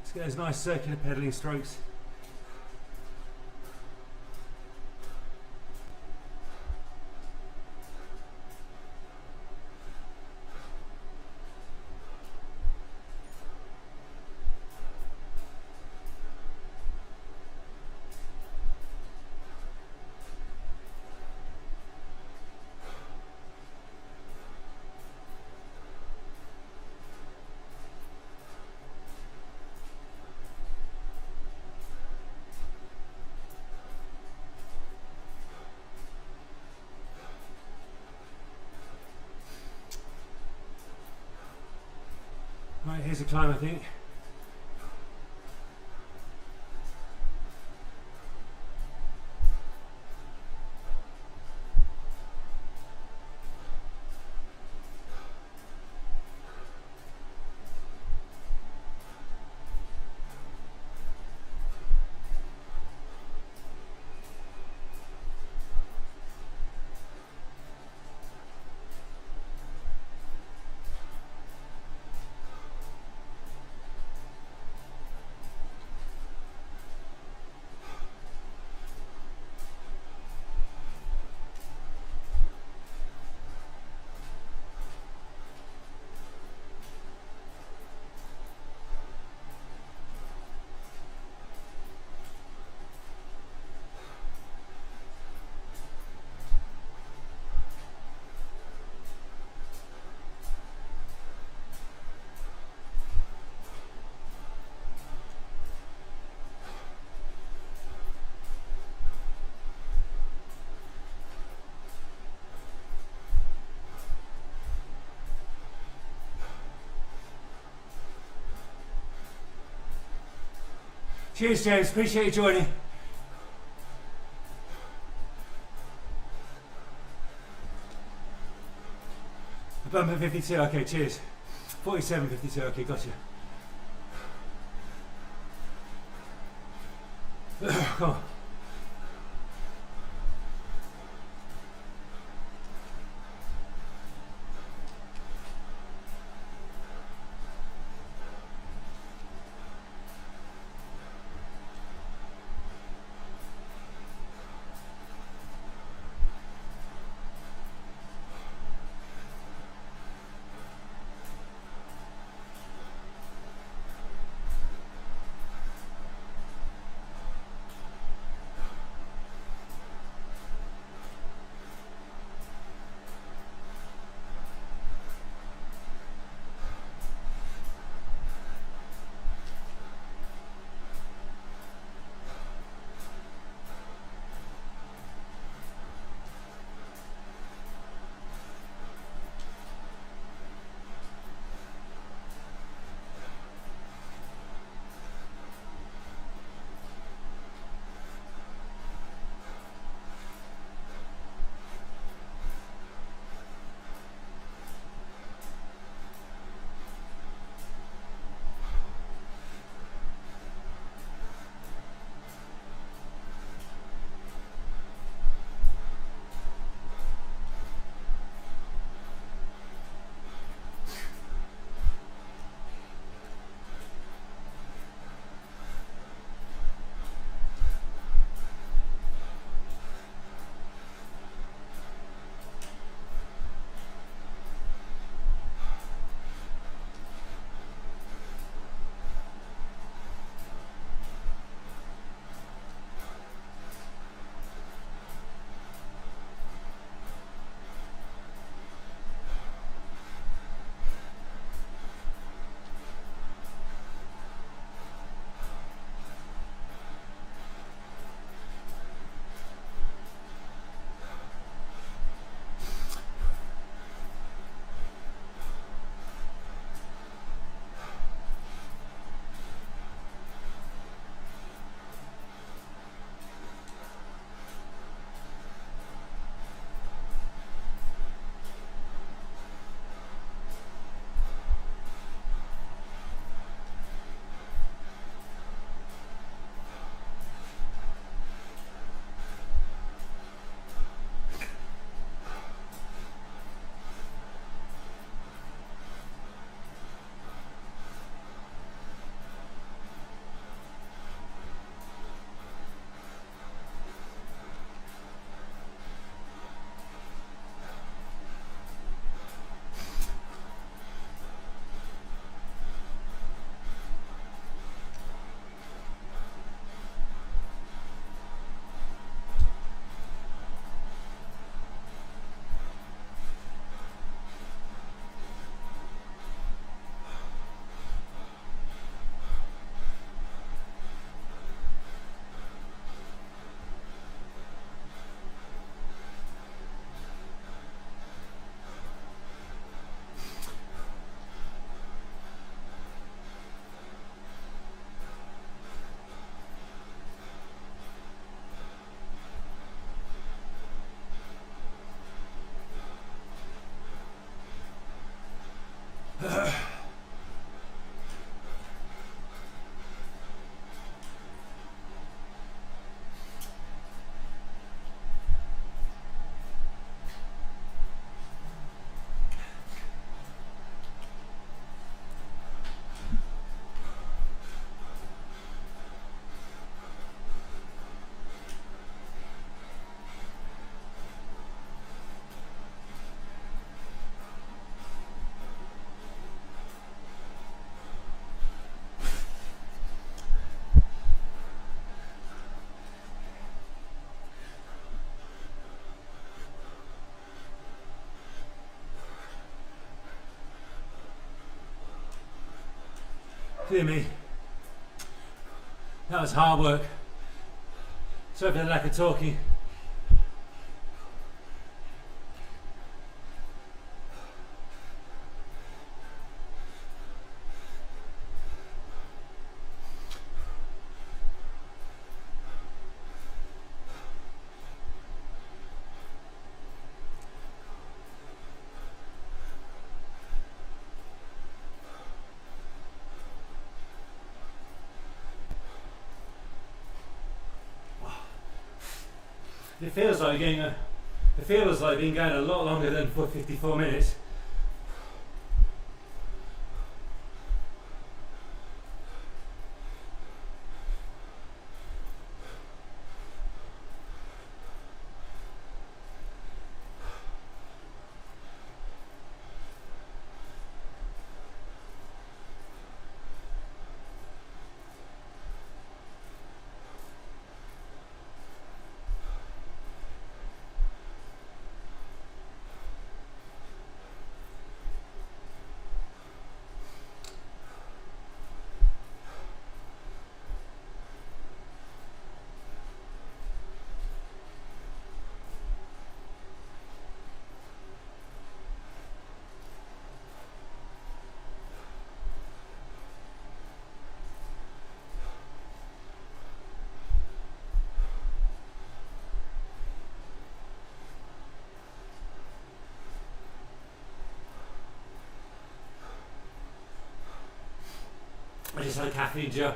Let's get those nice circular pedalling strokes. Right, here's a climb, I think. Cheers, James. Appreciate you joining. A bump at 52. Okay, cheers. 47, 52. Okay, gotcha. Come on. Dear me. That was hard work. Sorry for the lack of talking. It feels like being going a lot longer than for 54 minutes. I just had a caffeine gel.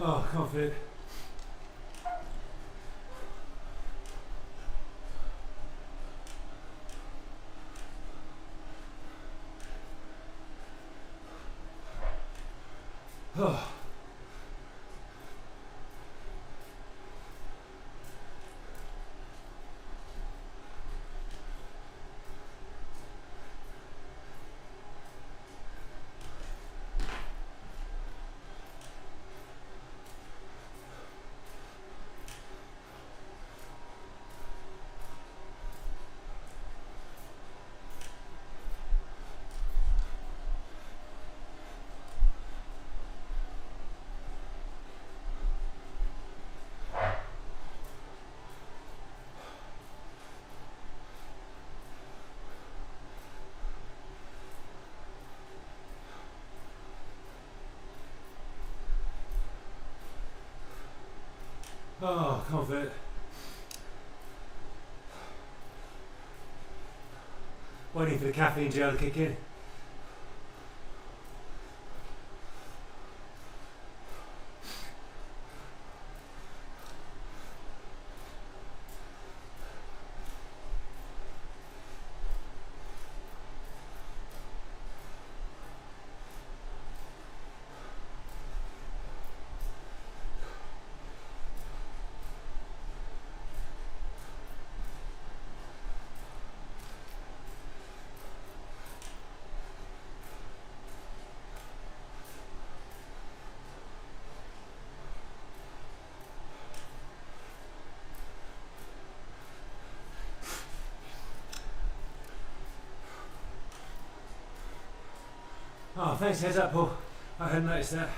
Oh, confident. Oh. Oh, confident. Waiting for the caffeine gel to kick in. Oh, thanks, heads up, Paul. I hadn't noticed that.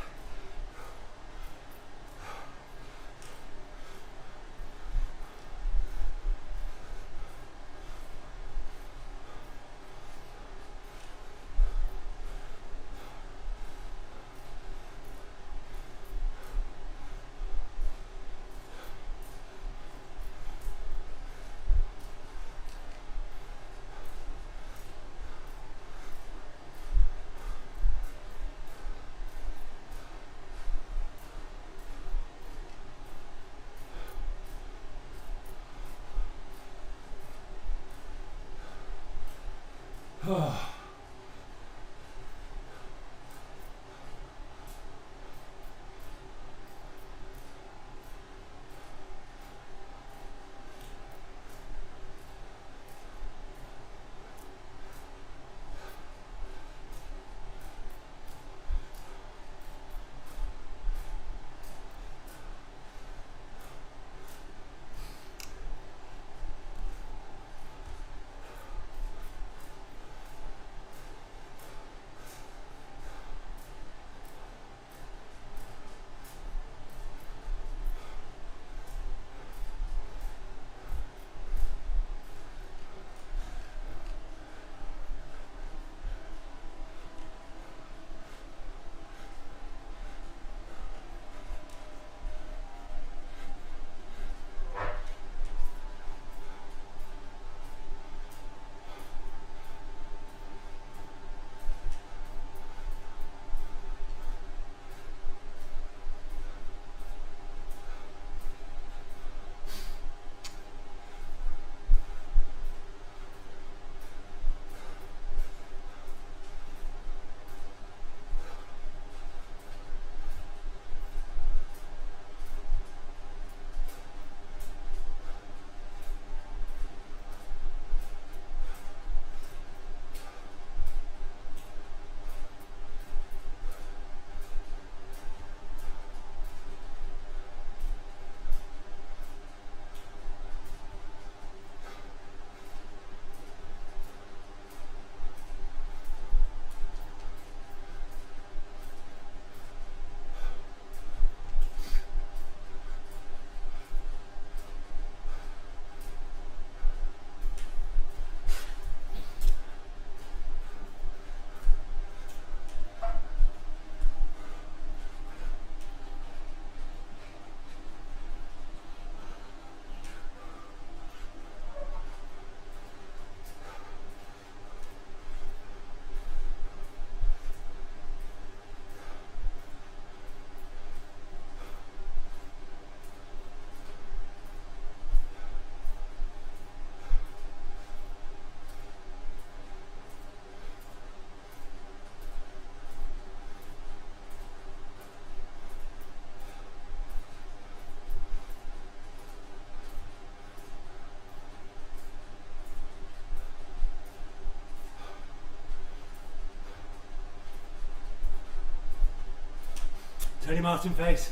Tony Martin face.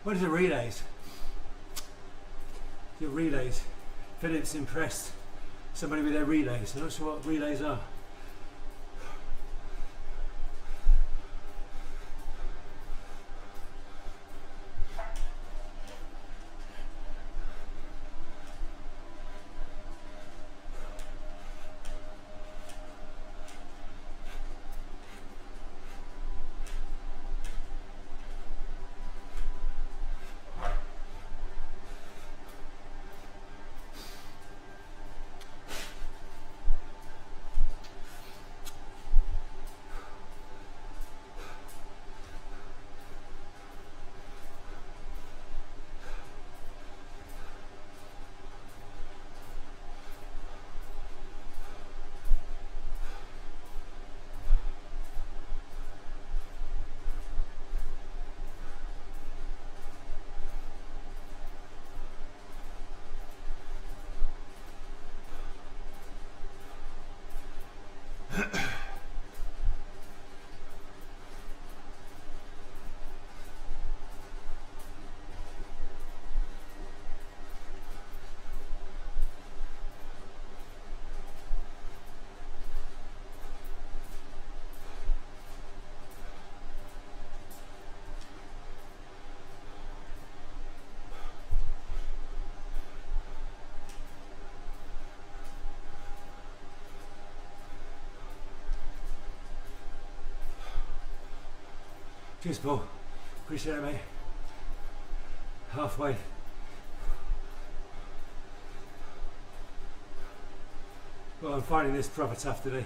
What is it, relays? Your relays. Philip's impressed somebody with their relays. I'm not sure what relays are. Cheers, Paul. Appreciate it, mate. Halfway. Well, I'm finding this proper tough today.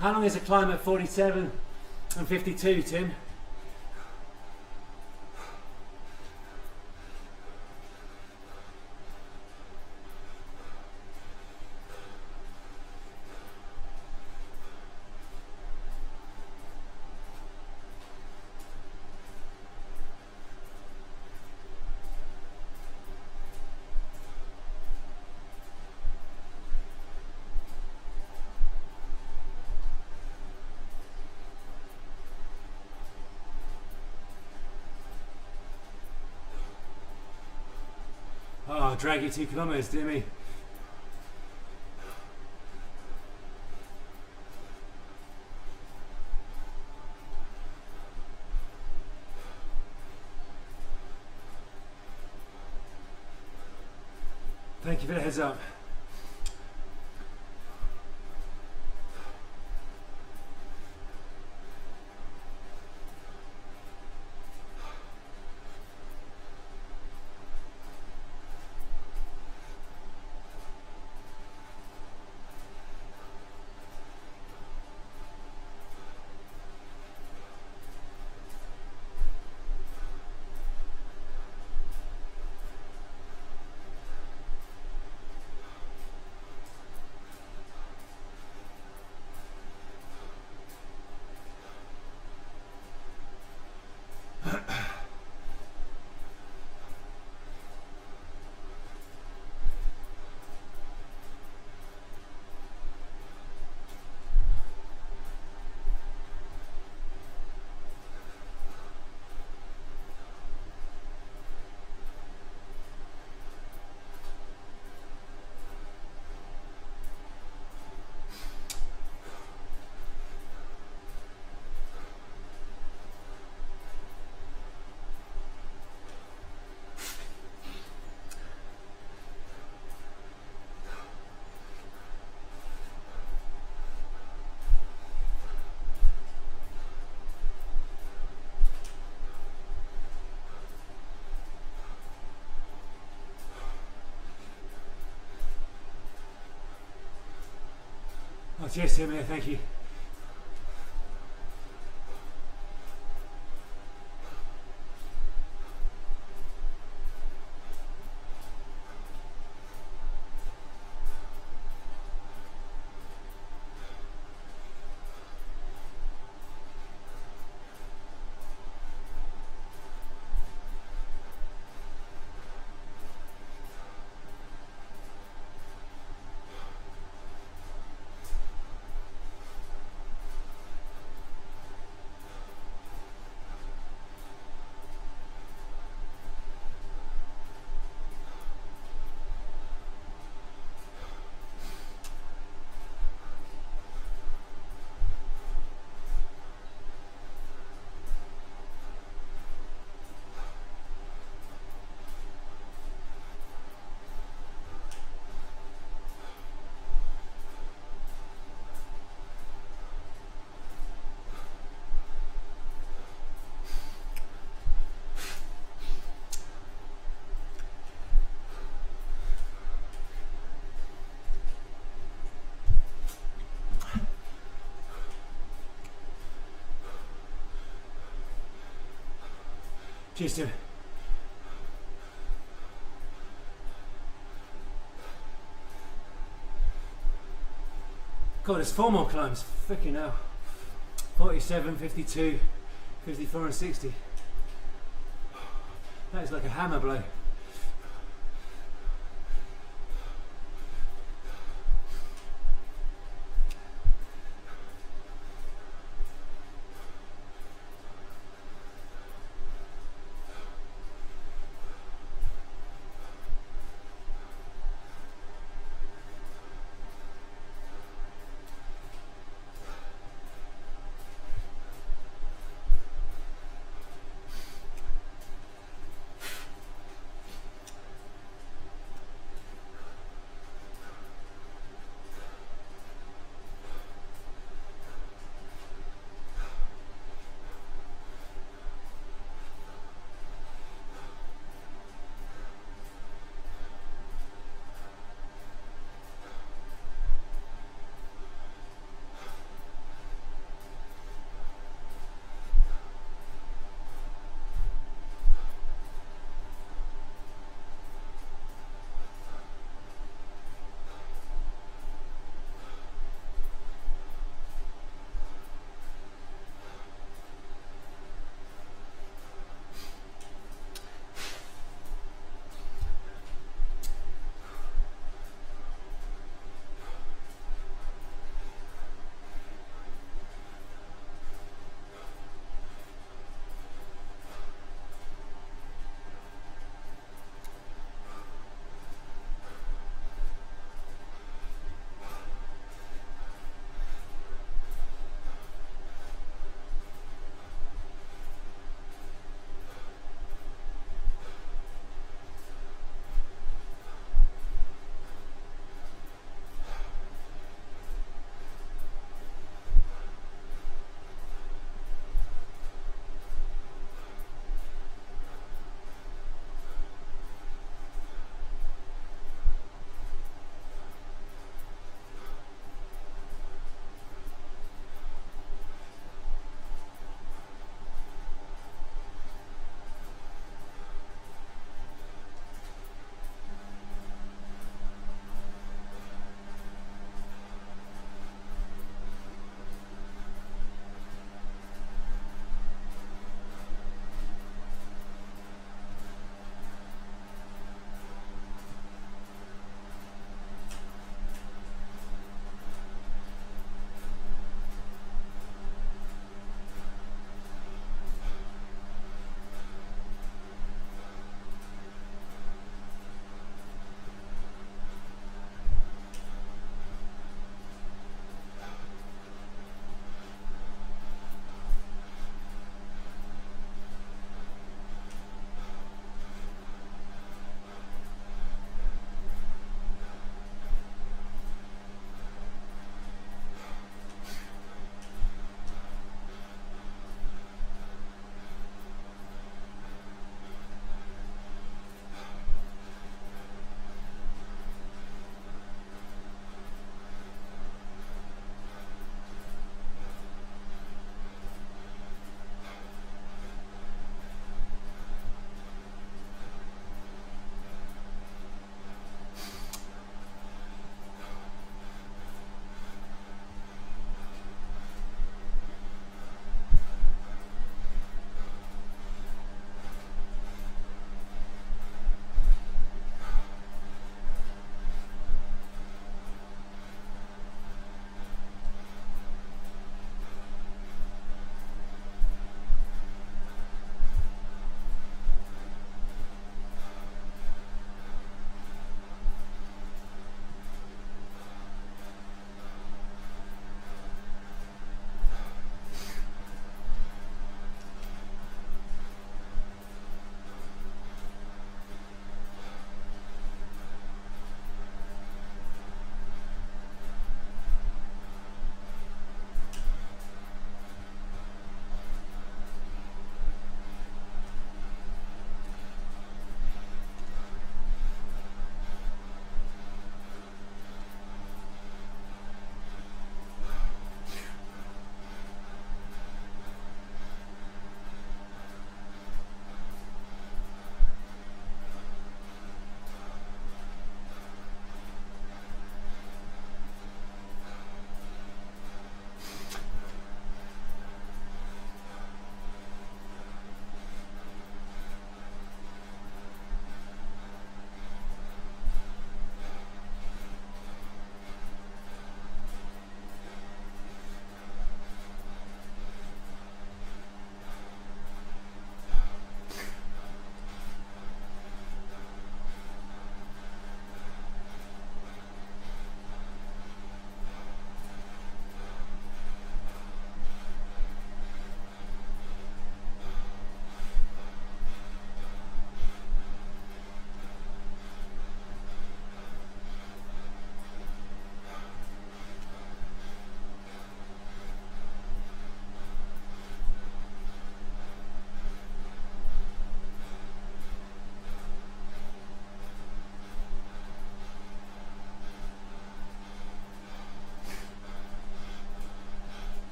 How long is a climb at 47 and 52, Tim? Oh, drag you 2 kilometers, dear me. Thank you for the heads up. Oh, cheers, Tim, thank you. Cheers, Tim. God, there's 4 more climbs. Freaking hell. 47, 52, 54 and 60. That is like a hammer blow.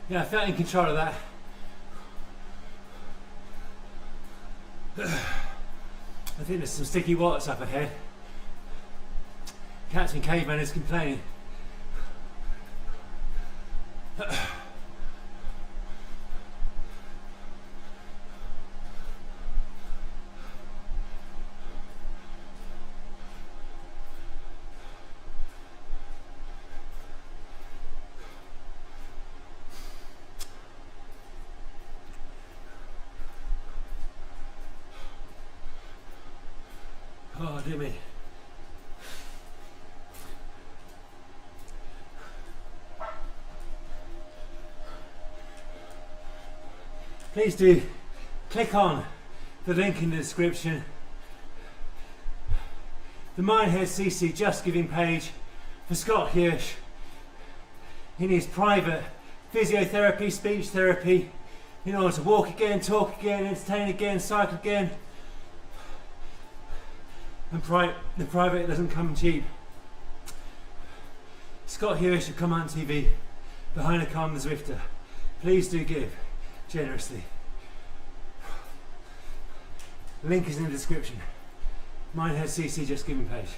Yeah, I felt in control of that. I think there's some sticky waters up ahead. Captain Caveman is complaining. Oh, dear me. Please do click on the link in the description. The Minehead CC Just Giving page for Scott Huish. He needs private physiotherapy, speech therapy in order to walk again, talk again, entertain again, cycle again. And the private doesn't come cheap. Scott Huish will come on TV behind a calm, the Zwifter. Please do give generously. Link is in the description. Minehead CC Just Giving page.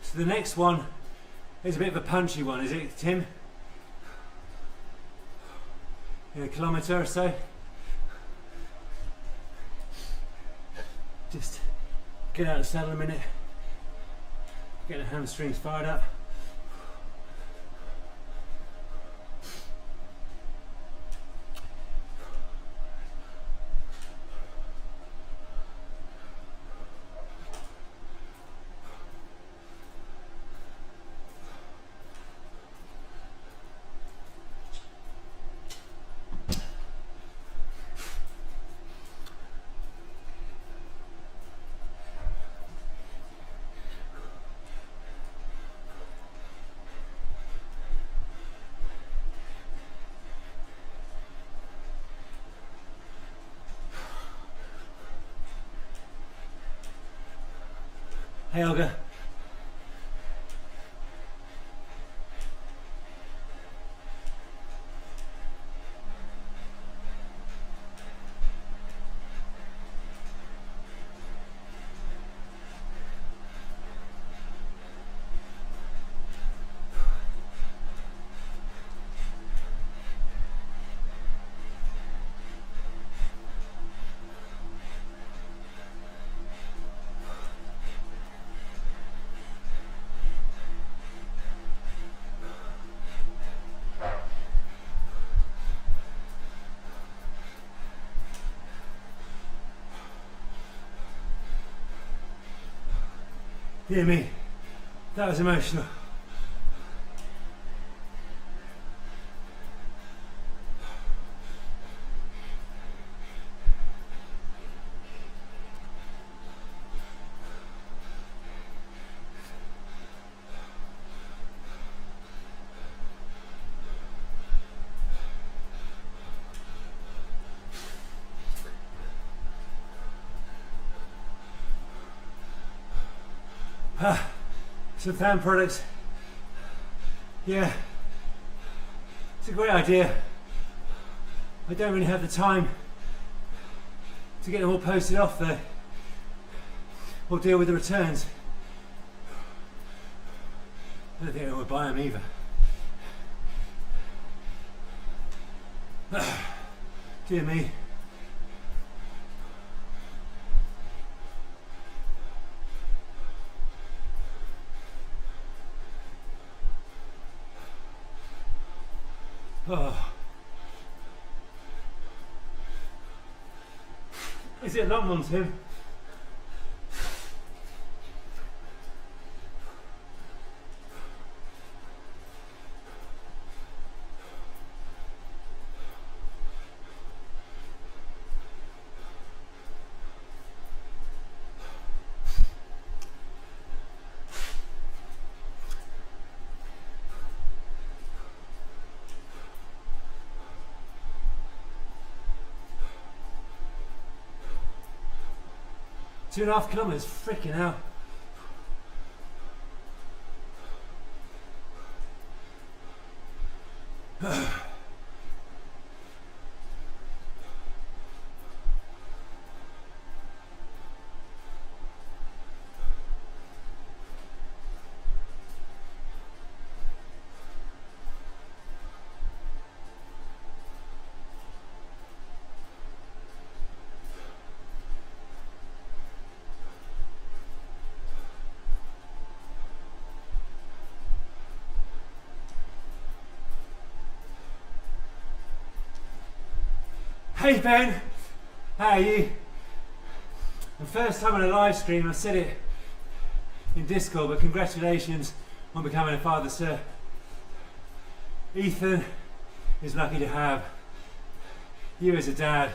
So the next one is a bit of a punchy one, is it, Tim? In a kilometre or so. Just get out of the saddle a minute. Get the hamstrings fired up. Hey Olga. Dear me, that was emotional. Some fan products. Yeah, it's a great idea. I don't really have the time to get them all posted off though, or deal with the returns. I don't think I would buy them either. Dear me. Oh. Is it a long one, Tim? Two and a half kilometers, freaking hell. Hey Ben, how are you? The first time on a live stream, I said it in Discord, but congratulations on becoming a father, sir. Ethan is lucky to have you as a dad.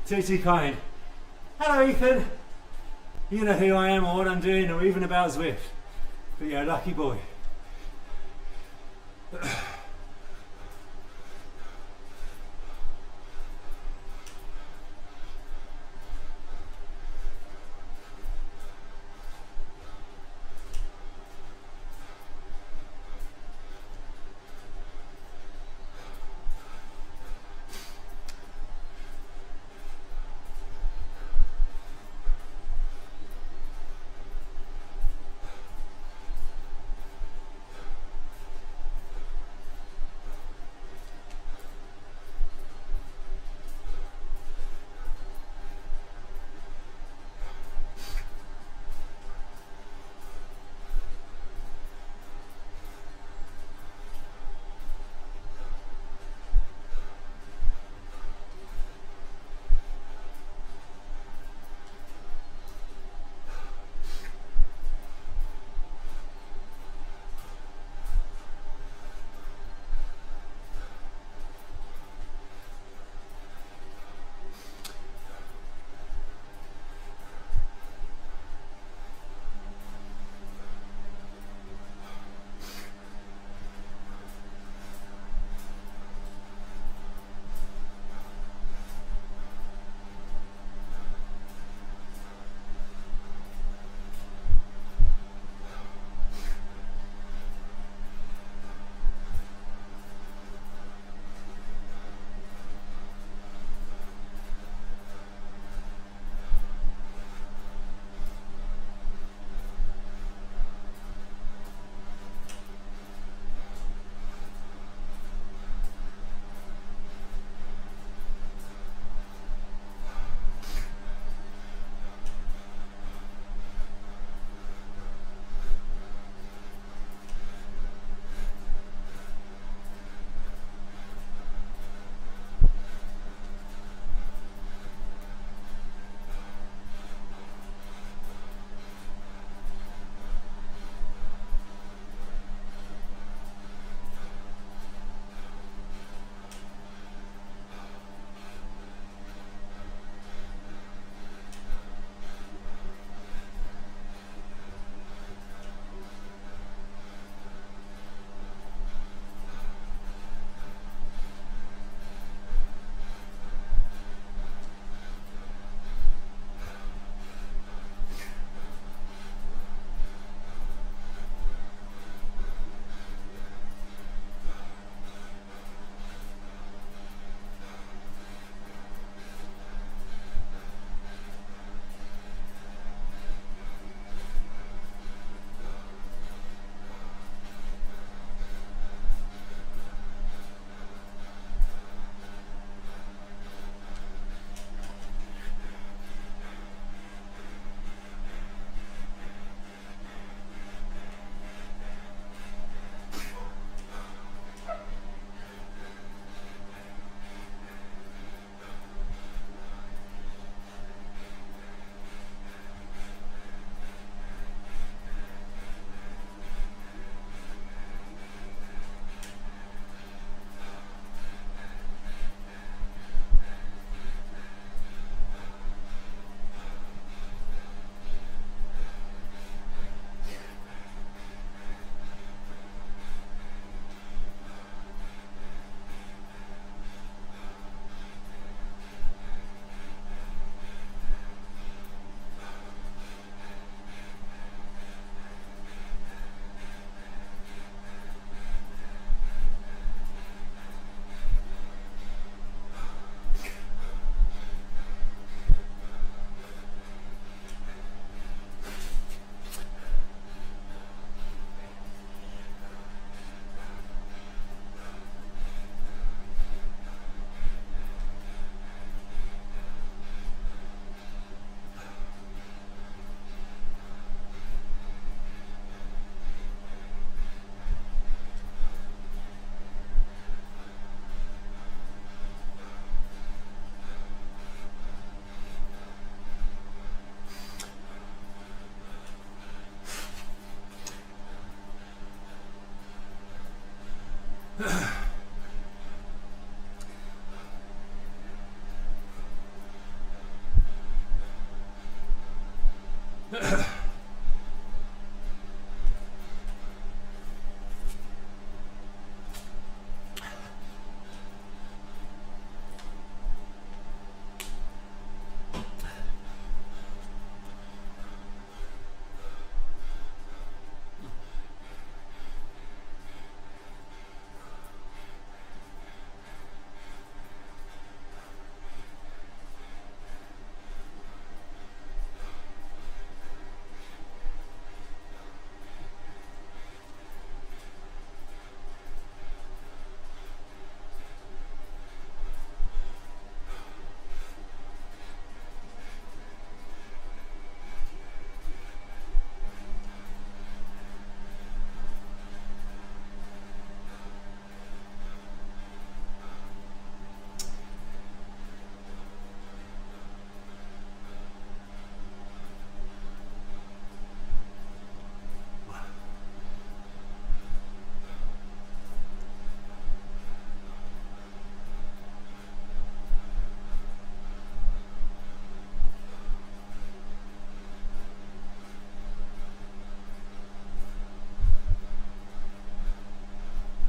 Too kind. Hello Ethan. You know who I am or what I'm doing or even about Zwift. But you're a lucky boy.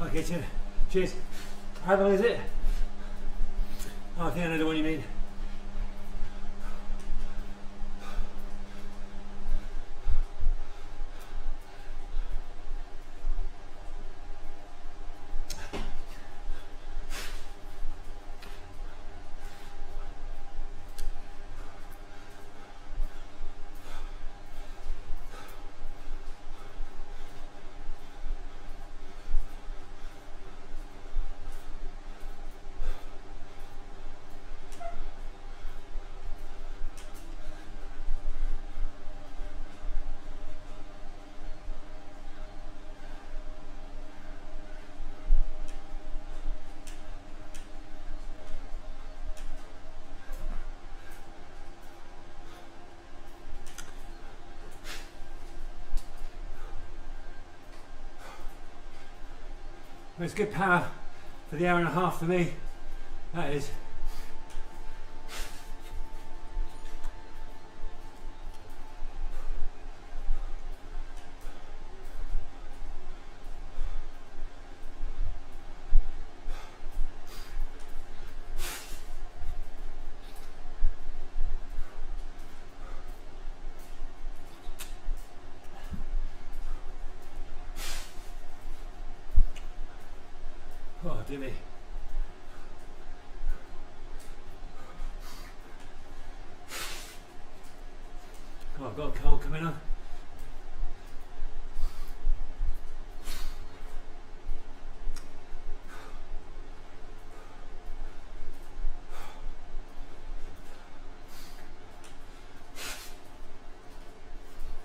Okay, cheers. How long is it? Oh, I think I know the one you mean. Well, it's good power for the hour and a half for me. That is. Oh, dear me. Oh, I've got a cold coming on.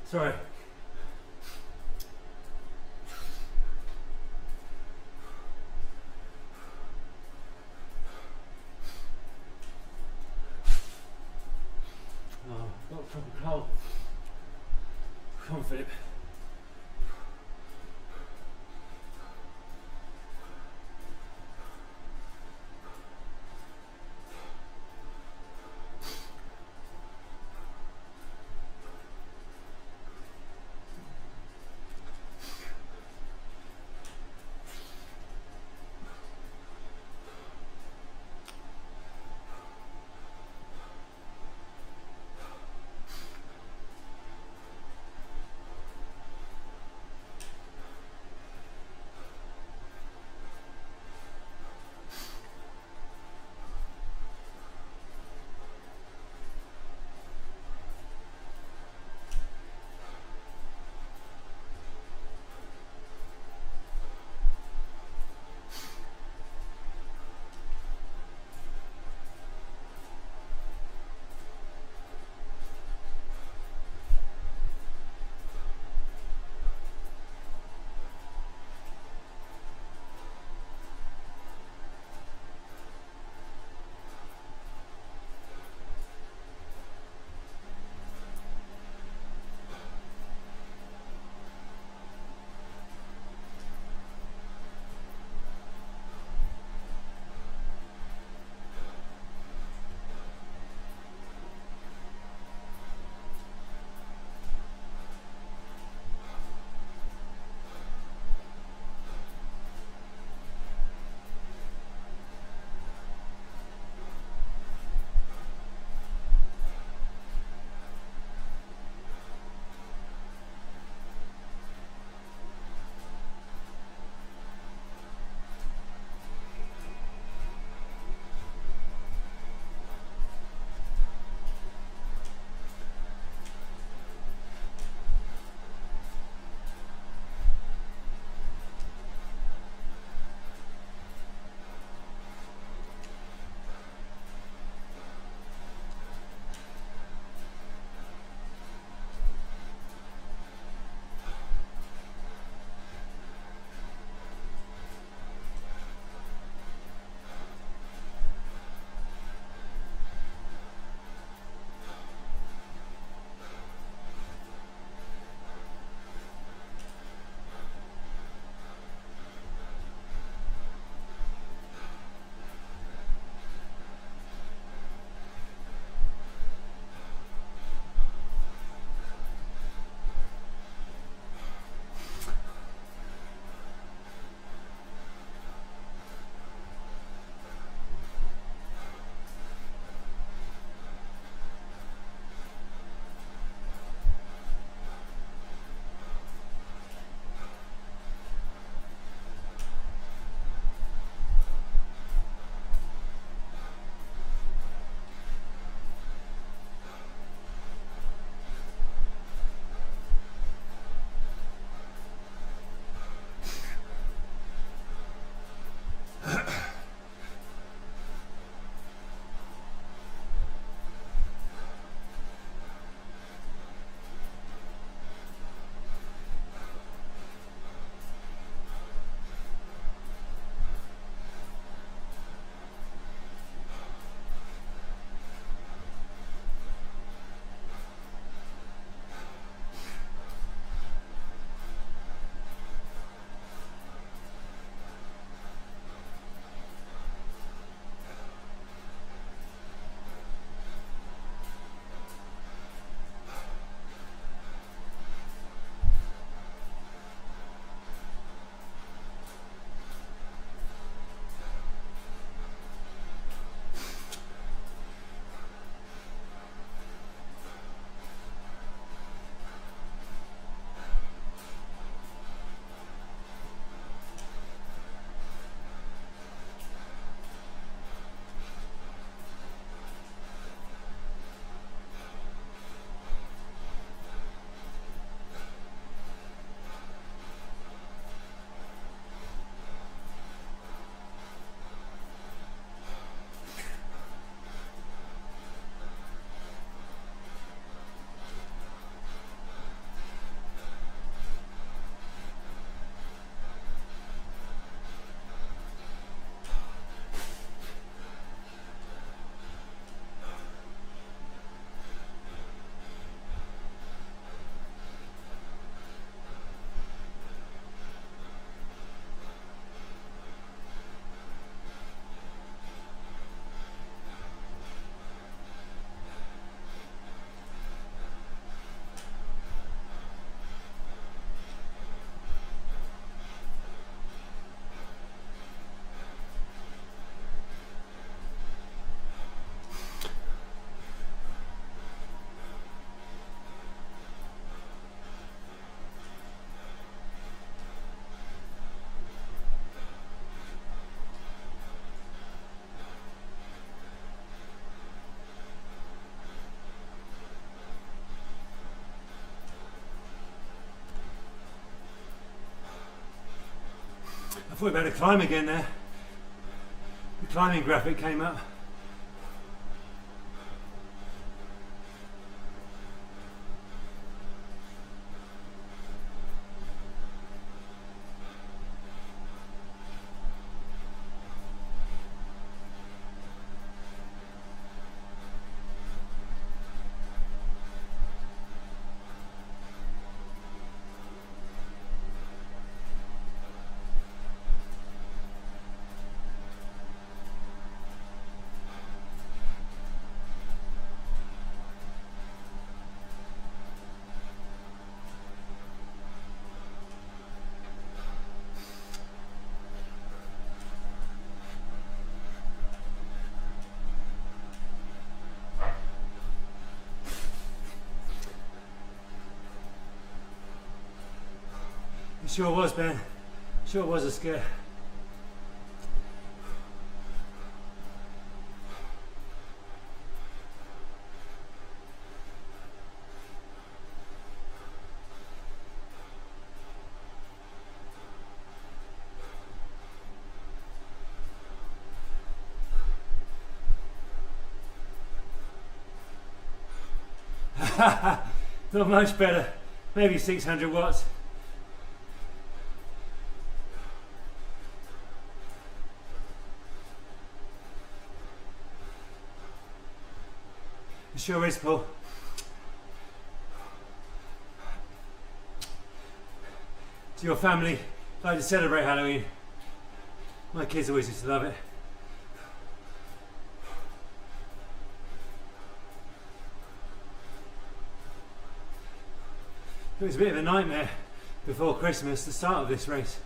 Sorry. Proper cold. Come on, Philip. thought about to climb again there. The climbing graphic came up. It sure was, Ben. Sure was a scare. Not much better. Maybe 600 watts. It sure is, Paul. Do your family like to celebrate Halloween? My kids always used to love it. It was a bit of a nightmare before Christmas, the start of this race.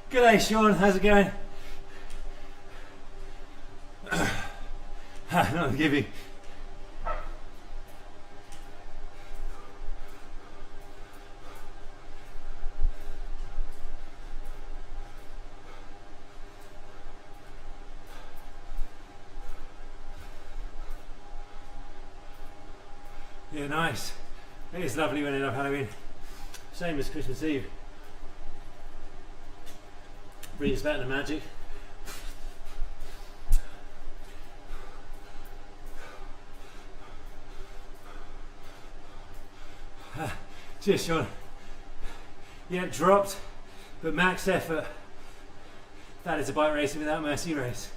G'day Sean, how's it going? Not giving. Yeah, nice. It is lovely when they love Halloween. Same as Christmas Eve. Brings back the magic. Cheers, Sean. Yeah, dropped, but max effort. That is a bike racing without mercy race.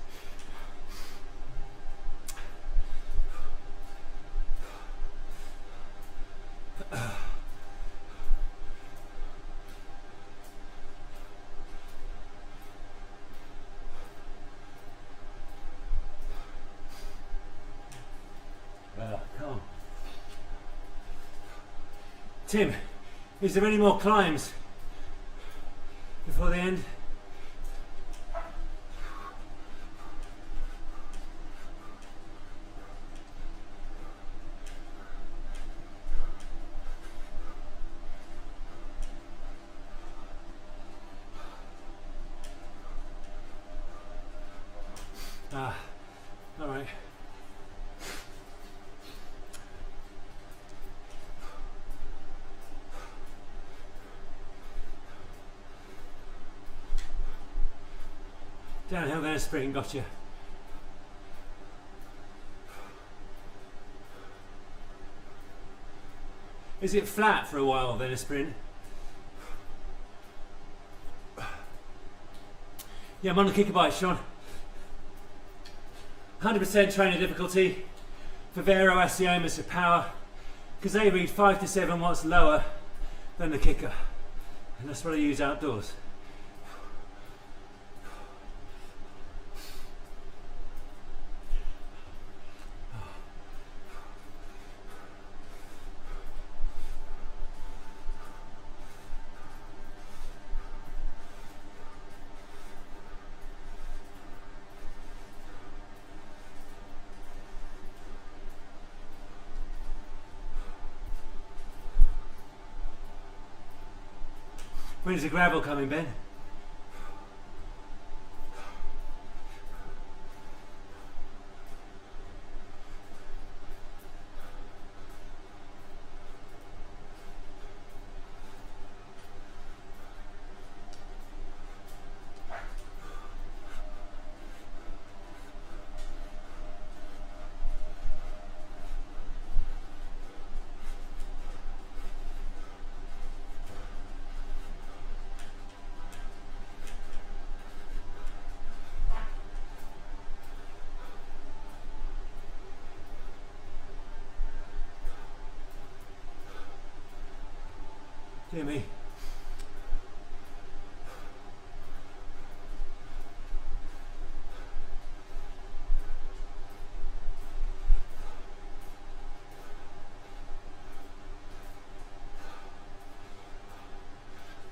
Tim, is there any more climbs before the end? Ah, all right. Downhill then a sprint, gotcha. Is it flat for a while then a sprint? Yeah, I'm on the kicker bike, Sean. 100% trainer difficulty for Vero Aciomas of power, because they read 5 to 7 watts lower than the kicker, and that's what I use outdoors. When's the gravel coming, Ben? Dear me.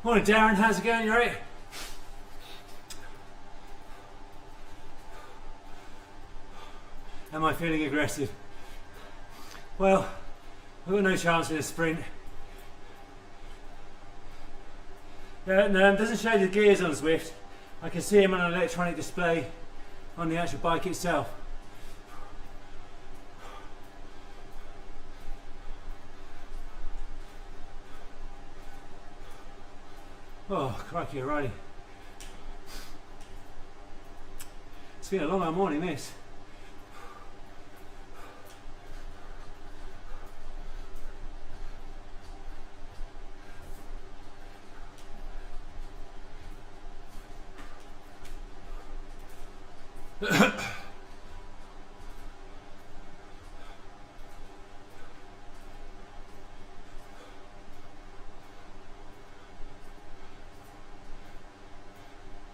Morning Darren, how's it going? You alright? Am I feeling aggressive? Well, I've got no chance in a sprint. No, it doesn't show the gears on Zwift. I can see them on an electronic display on the actual bike itself. Oh, crikey, alrighty. It's been a long old morning, this.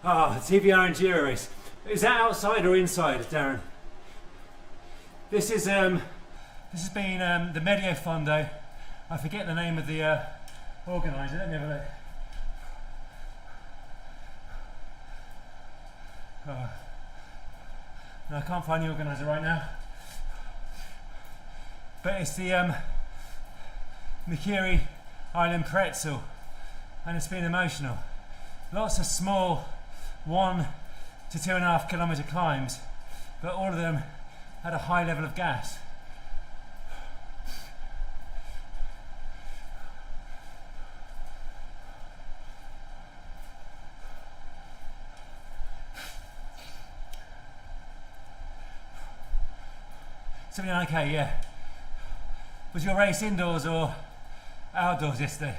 Ah, the TBR Enduro race. Is that outside or inside, Darren? This has been the Medio Fondo. I forget the name of the organiser. Let me have a look. Oh. No, I can't find the organiser right now. But it's the Macuri Island Pretzel, and it's been emotional. Lots of small 1 to 2.5 kilometre climbs, but all of them had a high level of gas. Something okay, yeah. Was your race indoors or outdoors yesterday?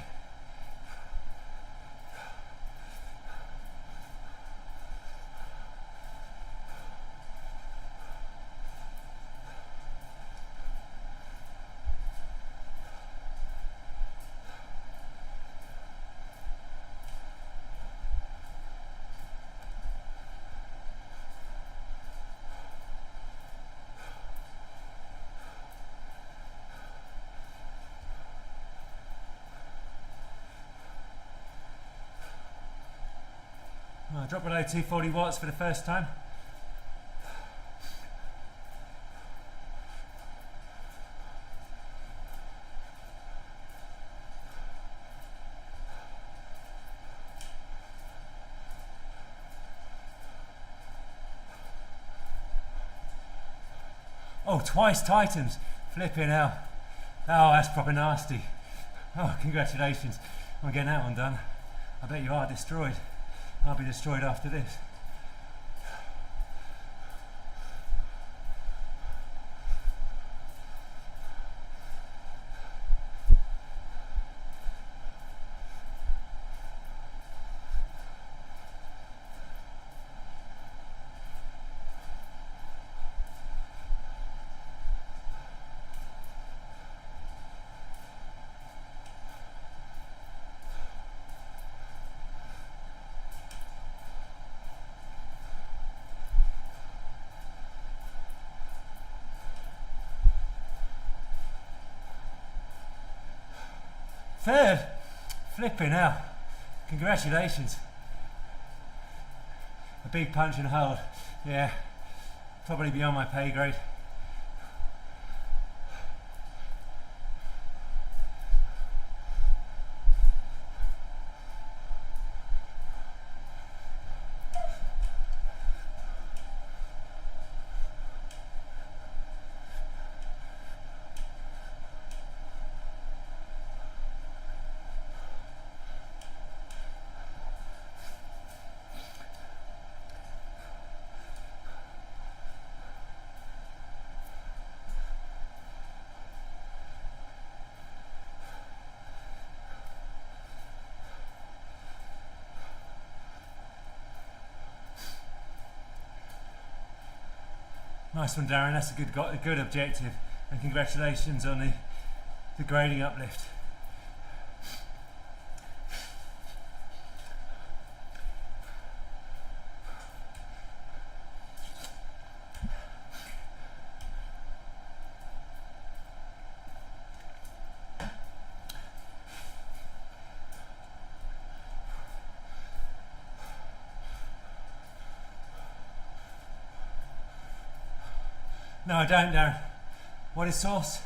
I dropped below 240 watts for the first time. Oh, twice Titans. Flipping hell. Oh, that's proper nasty. Oh, congratulations on getting that one done. I bet you are destroyed. I'll be destroyed after this. Third? Flipping hell. Congratulations. A big punch and hold. Yeah, probably beyond my pay grade. Nice one, Darren. That's a good objective, and congratulations on the grading uplift. No, I don't, Darren. What is sauce?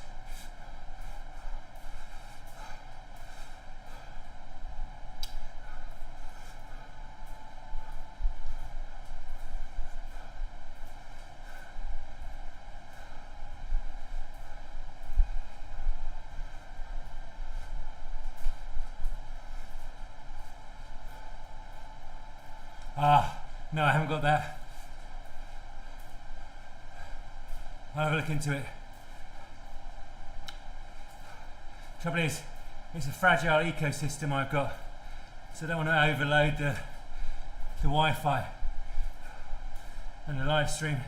No, I haven't got that. I'll have a look into it. Trouble is, it's a fragile ecosystem I've got, so I don't want to overload the Wi-Fi and the live stream.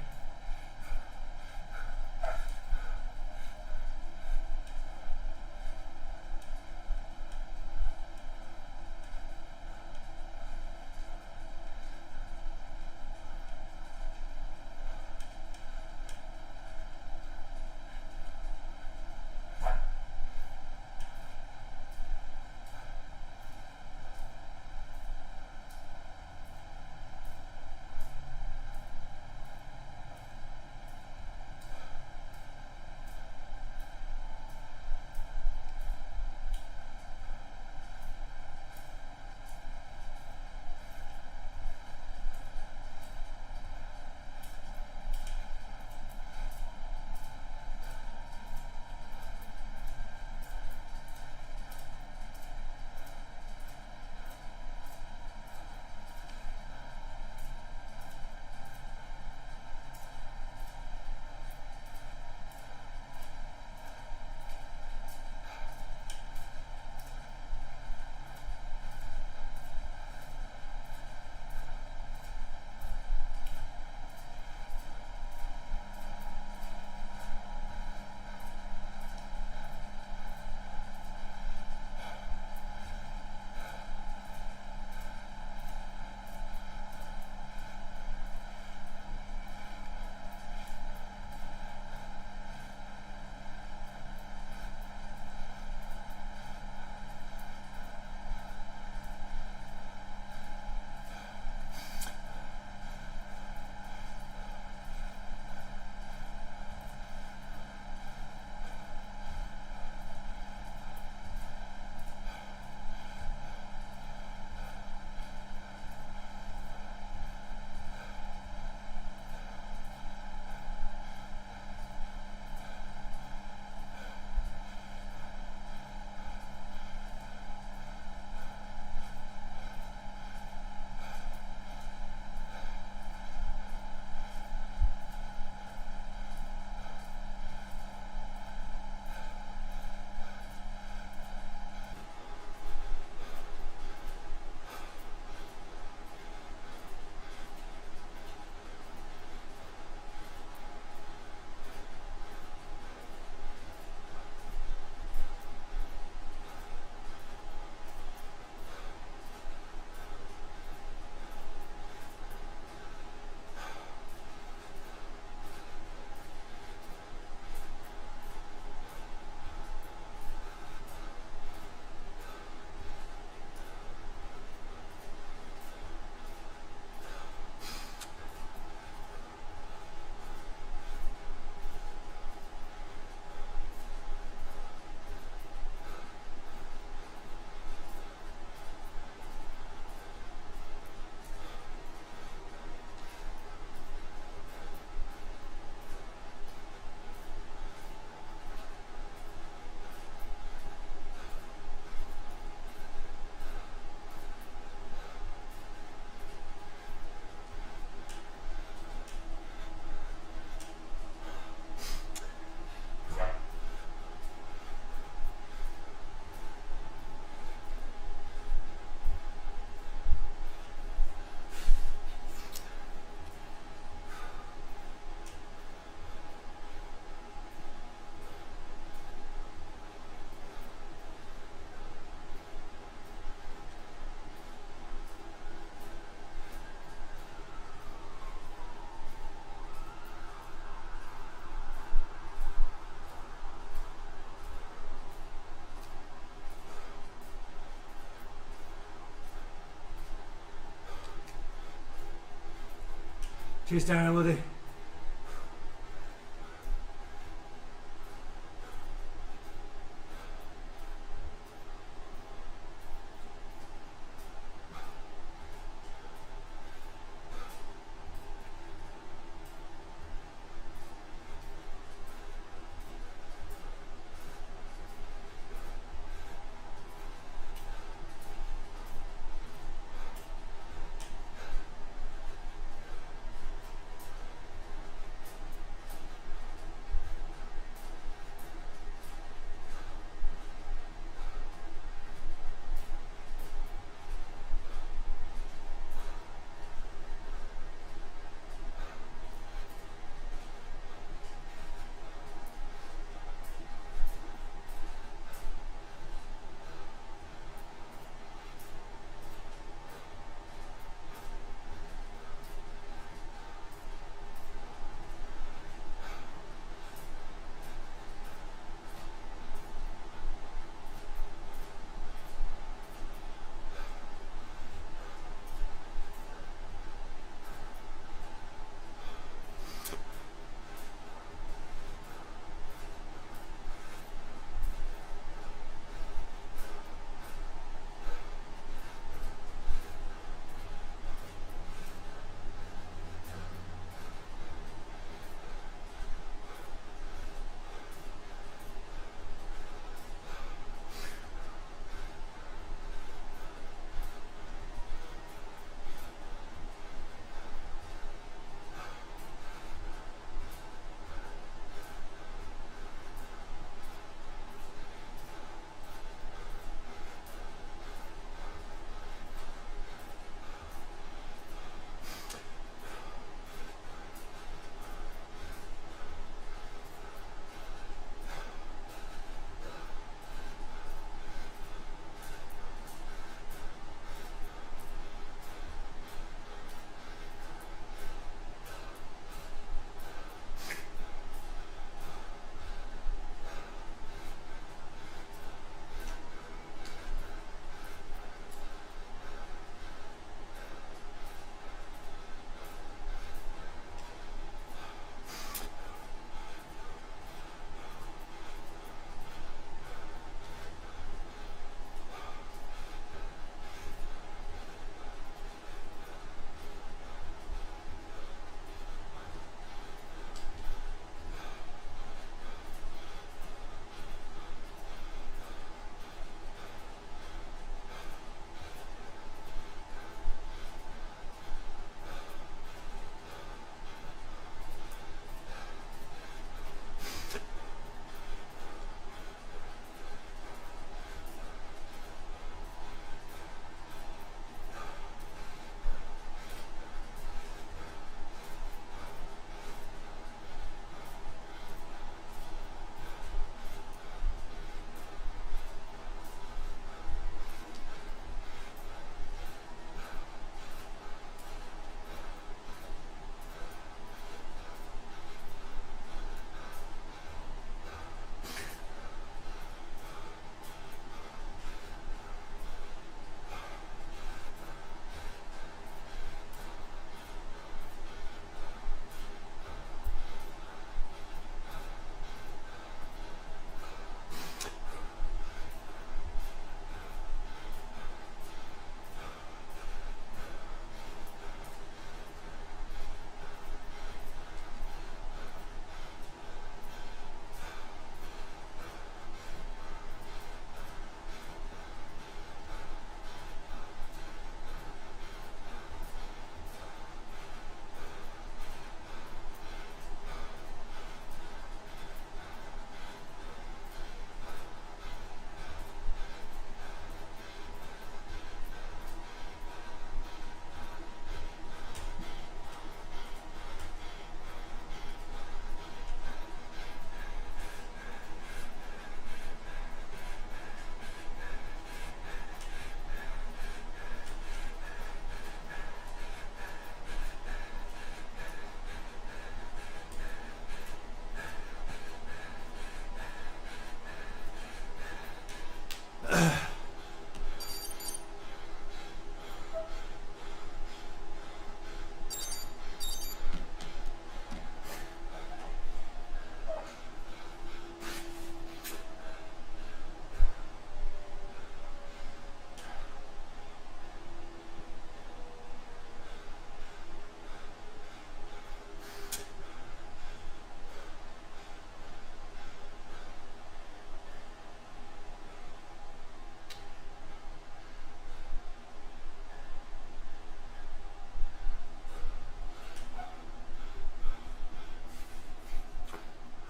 Kiss down, everybody.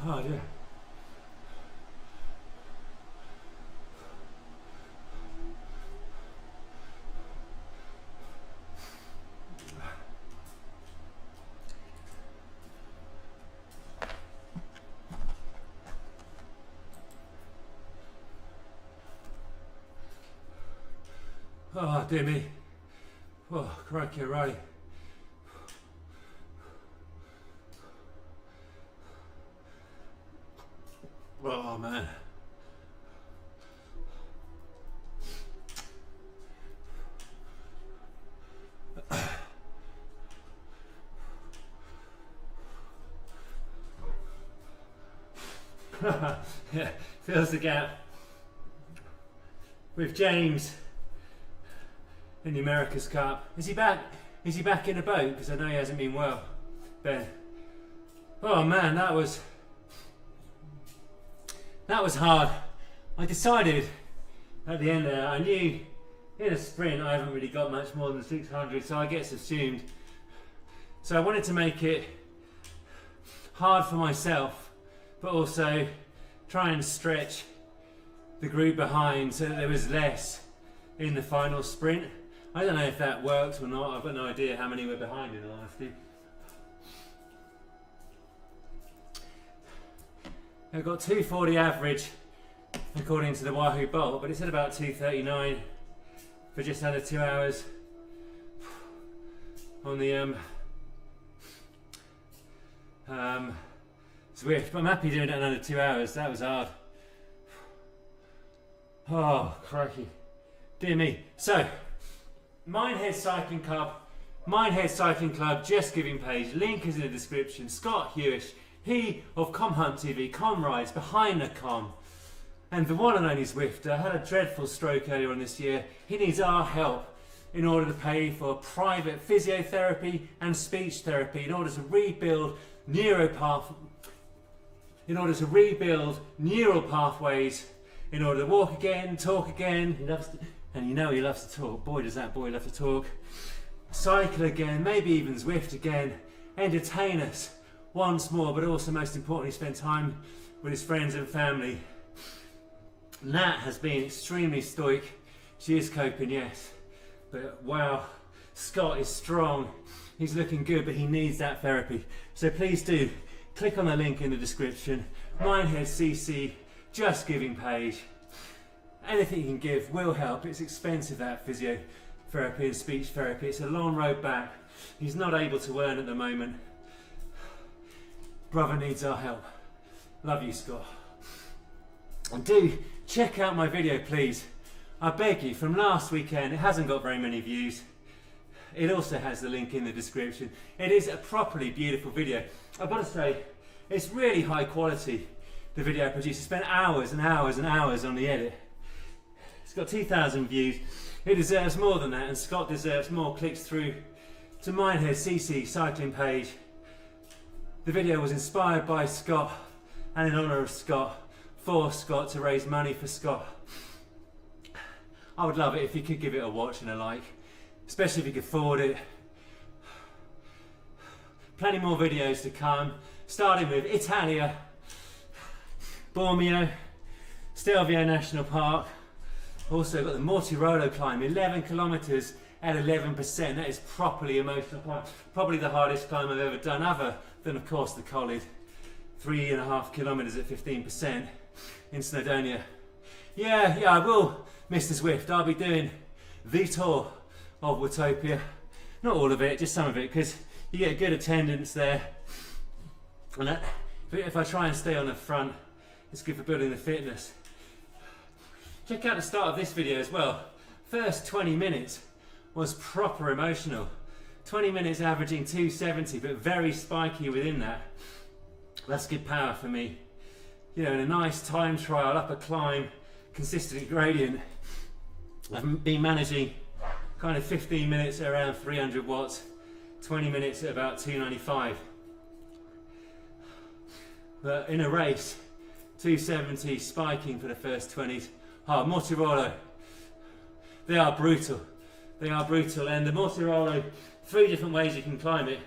Oh dear. Oh dear me. Oh, crikey, alrighty. Oh man. Yeah, fills the gap with James in the America's Cup. Is he back? Is he back in the boat? Because I know he hasn't been well. Ben. Oh man, that was hard. I decided at the end there, I knew in a sprint I haven't really got much more than 600, so I get subsumed. So I wanted to make it hard for myself, but also try and stretch the group behind so that there was less in the final sprint. I don't know if that worked or not. I've got no idea how many were behind in all honesty. I've got 240 average according to the Wahoo Bolt, but it's at about 239 for just under 2 hours on the Zwift. But I'm happy doing it in under 2 hours. That was hard. Oh, crikey. Dear me. So, Minehead Cycling Club, Just Giving page, link is in the description. Scott Huish, he of Com Hunt TV, Com Rides, Behind the Com, and the one and only Zwifter, had a dreadful stroke earlier on this year. He needs our help in order to pay for private physiotherapy and speech therapy in order to rebuild neural pathways, in order to walk again, talk again. He loves to, and you know he loves to talk. Boy, does that boy love to talk. Cycle again, maybe even Zwift again. Entertain us once more, but also most importantly spend time with his friends and family. Nat has been extremely stoic. She is coping, yes, but wow, Scott is strong. He's looking good, but he needs that therapy. So please do click on the link in the description. Minehead CC, Just Giving page. Anything you can give will help. It's expensive, that physiotherapy and speech therapy. It's a long road back. He's not able to earn at the moment. Brother needs our help. Love you, Scott. And do check out my video, please. I beg you, from last weekend. It hasn't got very many views. It also has the link in the description. It is a properly beautiful video. I've got to say, it's really high quality, the video I produced. I spent hours and hours and hours on the edit. It's got 2,000 views. It deserves more than that, and Scott deserves more clicks through to Minehead CC cycling page. The video was inspired by Scott and in honour of Scott, for Scott, to raise money for Scott. I would love it if you could give it a watch and a like, especially if you could afford it. Plenty more videos to come, starting with Italia, Bormio, Stelvio National Park. Also got the Mortirolo climb, 11 kilometres at 11%. That is properly emotional climb. Probably the hardest climb I've ever done, other than of course the Collid. 3.5 kilometres at 15% in Snowdonia. Yeah, I will, Mr. Zwift. I'll be doing the tour of Watopia. Not all of it, just some of it, because you get good attendance there. And if I try and stay on the front, it's good for building the fitness. Check out the start of this video as well. First 20 minutes was proper emotional. 20 minutes averaging 270, but very spiky within that. That's good power for me. You know, in a nice time trial, up a climb, consistent gradient. I've been managing kind of 15 minutes at around 300 watts, 20 minutes at about 295. But in a race, 270 spiking for the first 20s. Oh, Mortirolo, they are brutal. They are brutal, and the Mortirolo, 3 different ways you can climb it.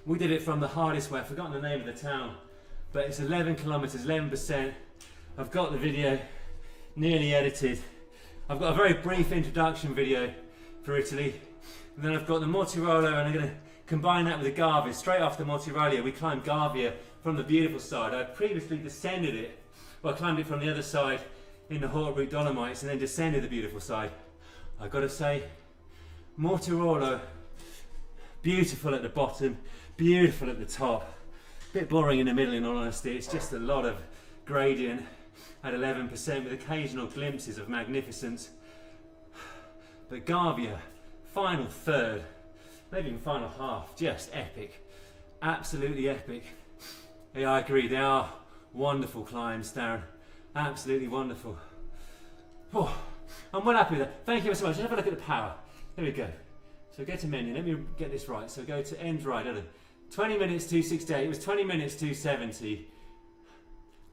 We did it from the hardest way. I've forgotten the name of the town, but it's 11 kilometers, 11%. I've got the video nearly edited. I've got a very brief introduction video for Italy, and then I've got the Mortirolo, and I'm going to combine that with the Gavia. Straight after Mortirolo, we climbed Gavia from the beautiful side. I previously descended it, well, I climbed it from the other side in the Haute Dolomites, and then descended the beautiful side. I've got to say, Mortirolo, beautiful at the bottom, beautiful at the top. Bit boring in the middle, in all honesty. It's just a lot of gradient at 11% with occasional glimpses of magnificence. But Gavia, final third, maybe even final half, just epic. Absolutely epic. Yeah, I agree, they are wonderful climbs, Darren. Absolutely wonderful. Oh, I'm well happy with that. Thank you so much. Let's have a look at the power. There we go. So go to menu, let me get this right. So go to end right, 20 minutes 268, it was 20 minutes 270.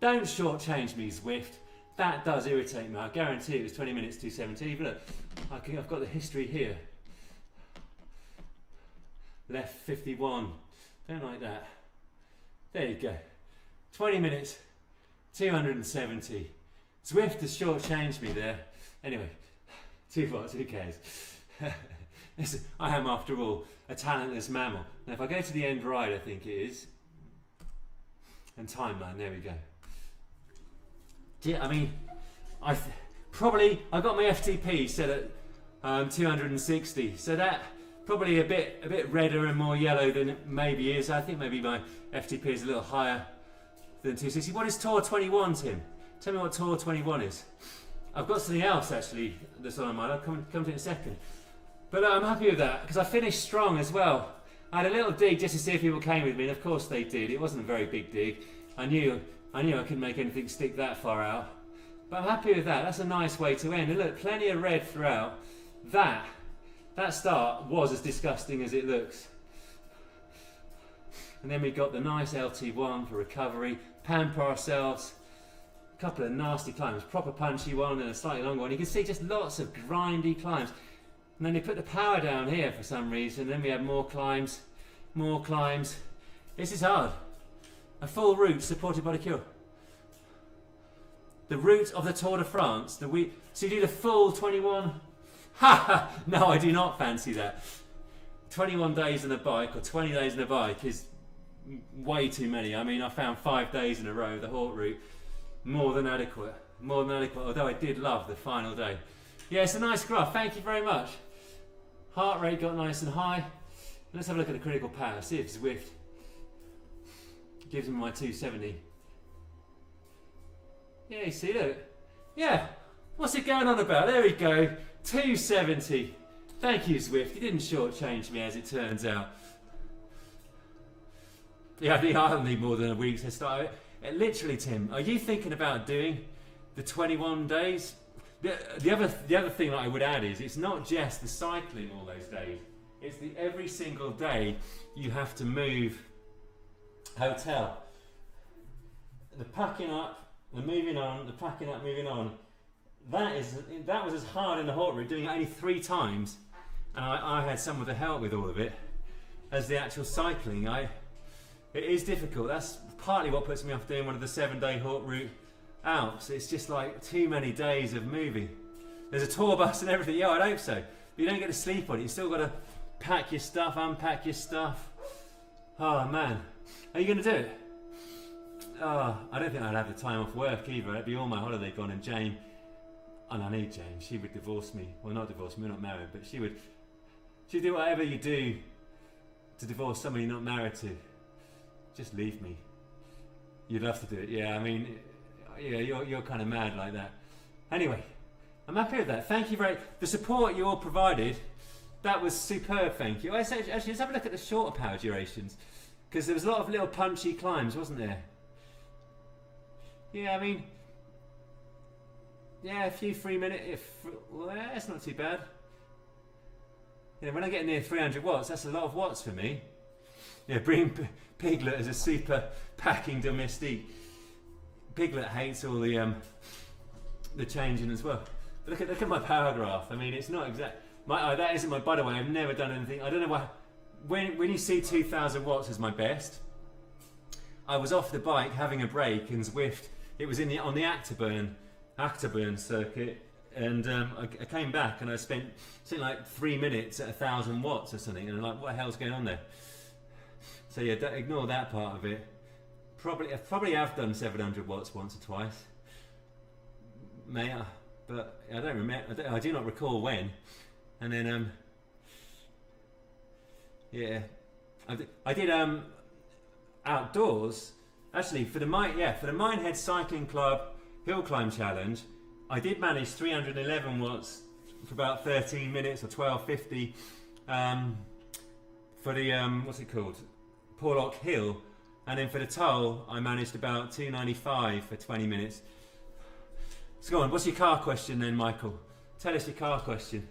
Don't shortchange me, Zwift. That does irritate me. I guarantee it was 20 minutes 270. But look, I've got the history here. Left 51. Don't like that. There you go. 20 minutes 270. Zwift has shortchanged me there. Anyway, who cares? Listen, I am, after all, a talentless mammal. Now, if I go to the end right, I think it is, and timeline, there we go. Yeah, I mean, I got my FTP set at 260, so that probably a bit redder and more yellow than it maybe is. I think maybe my FTP is a little higher than 260. What is Tour 21, Tim? Tell me what Tour 21 is. I've got something else actually that's on my mind. I'll come to it in a second. But I'm happy with that because I finished strong as well. I had a little dig just to see if people came with me, and of course they did. It wasn't a very big dig. I knew I couldn't make anything stick that far out. But I'm happy with that. That's a nice way to end. And look, plenty of red throughout. That start was as disgusting as it looks. And then we got the nice LT1 for recovery. Pamper ourselves. A couple of nasty climbs. Proper punchy one and a slightly longer one. You can see just lots of grindy climbs. And then they put the power down here for some reason. Then we have more climbs, more climbs. This is hard. A full route supported by the cure. The route of the Tour de France. So you do the full 21. Ha! No, I do not fancy that. 21 days on a bike or 20 days on a bike is way too many. I mean, I found 5 days in a row the Haute route. More than adequate. More than adequate. Although I did love the final day. Yeah, it's a nice graph. Thank you very much. Heart rate got nice and high. Let's have a look at the critical power. See if Zwift gives me my 270. Yeah, you see, look. Yeah, what's it going on about? There we go. 270. Thank you, Zwift. You didn't shortchange me, as it turns out. Yeah, I think I'll need more than a week to start. Literally, Tim, are you thinking about doing the 21 days? The other thing that I would add is it's not just the cycling all those days. It's the every single day you have to move hotel. The packing up, the moving on, the packing up, moving on. That was as hard in the Haute route, doing it only 3 times, and I had someone to help with all of it, as the actual cycling. It is difficult. That's partly what puts me off doing one of the 7-day Haute route Alps. It's just like too many days of moving. There's a tour bus and everything. Yeah, I'd hope so. But you don't get to sleep on it. You still got to pack your stuff, unpack your stuff. Oh man, are you going to do it? Oh, I don't think I'd have the time off work either. It'd be all my holiday gone, and Jane. And I need Jane. She would divorce me. Well, not divorce me. We're not married, but she'd do whatever you do to divorce somebody you're not married to. Just leave me. You'd love to do it. Yeah, I mean. Yeah, you're kind of mad like that. Anyway, I'm happy with that. Thank you the support you all provided. That was superb. Thank you. Actually, let's have a look at the shorter power durations, because there was a lot of little punchy climbs, wasn't there? Yeah, I mean, yeah, a few 3-minute. Well, that's not too bad. Yeah, when I get near 300 watts, that's a lot of watts for me. Yeah, bring Piglet as a super packing domestique. Piglet hates all the changing as well. But look at my power graph. I mean, it's not exact. That isn't my. By the way, I've never done anything. I don't know when you see 2,000 watts as my best, I was off the bike having a break in Zwift. It was on the Achterburn circuit, and I came back and I spent something like 3 minutes at 1,000 watts or something, and I'm like, what the hell's going on there? So yeah, don't ignore that part of it. I probably have done 700 watts once or twice, but I don't remember. I do not recall when. And then yeah, I did outdoors actually for the Minehead Cycling Club Hill Climb Challenge. I did manage 311 watts for about 13 minutes or 12:50 for the what's it called, Porlock Hill, and then for the Toll I managed about 295 for 20 minutes. So go on, what's your car question then, Michael? Tell us your car question.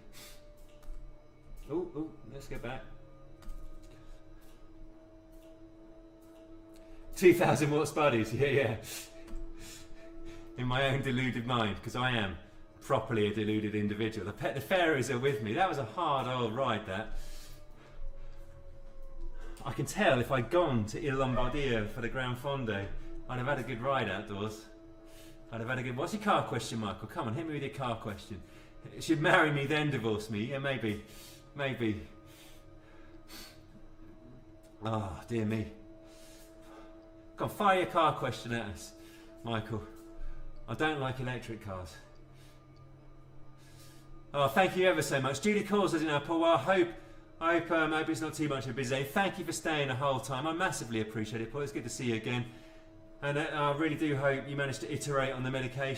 Oh, let's go back. 2,000 watts buddies, yeah. In my own deluded mind, because I am properly a deluded individual. The fairies are with me. That was a hard old ride, that. I can tell if I'd gone to Il Lombardia for the Gran Fondo, I'd have had a good ride outdoors. I'd have had a good... What's your car question, Michael? Come on, hit me with your car question. She'd marry me, then divorce me. Yeah, maybe. Oh, dear me. Come on, fire your car question at us, Michael. I don't like electric cars. Oh, thank you ever so much. Judy calls us in our pool. Well, I hope it's not too much of a busy day. Thank you for staying the whole time. I massively appreciate it, Paul. It's good to see you again. And I really do hope you managed to iterate on the medication.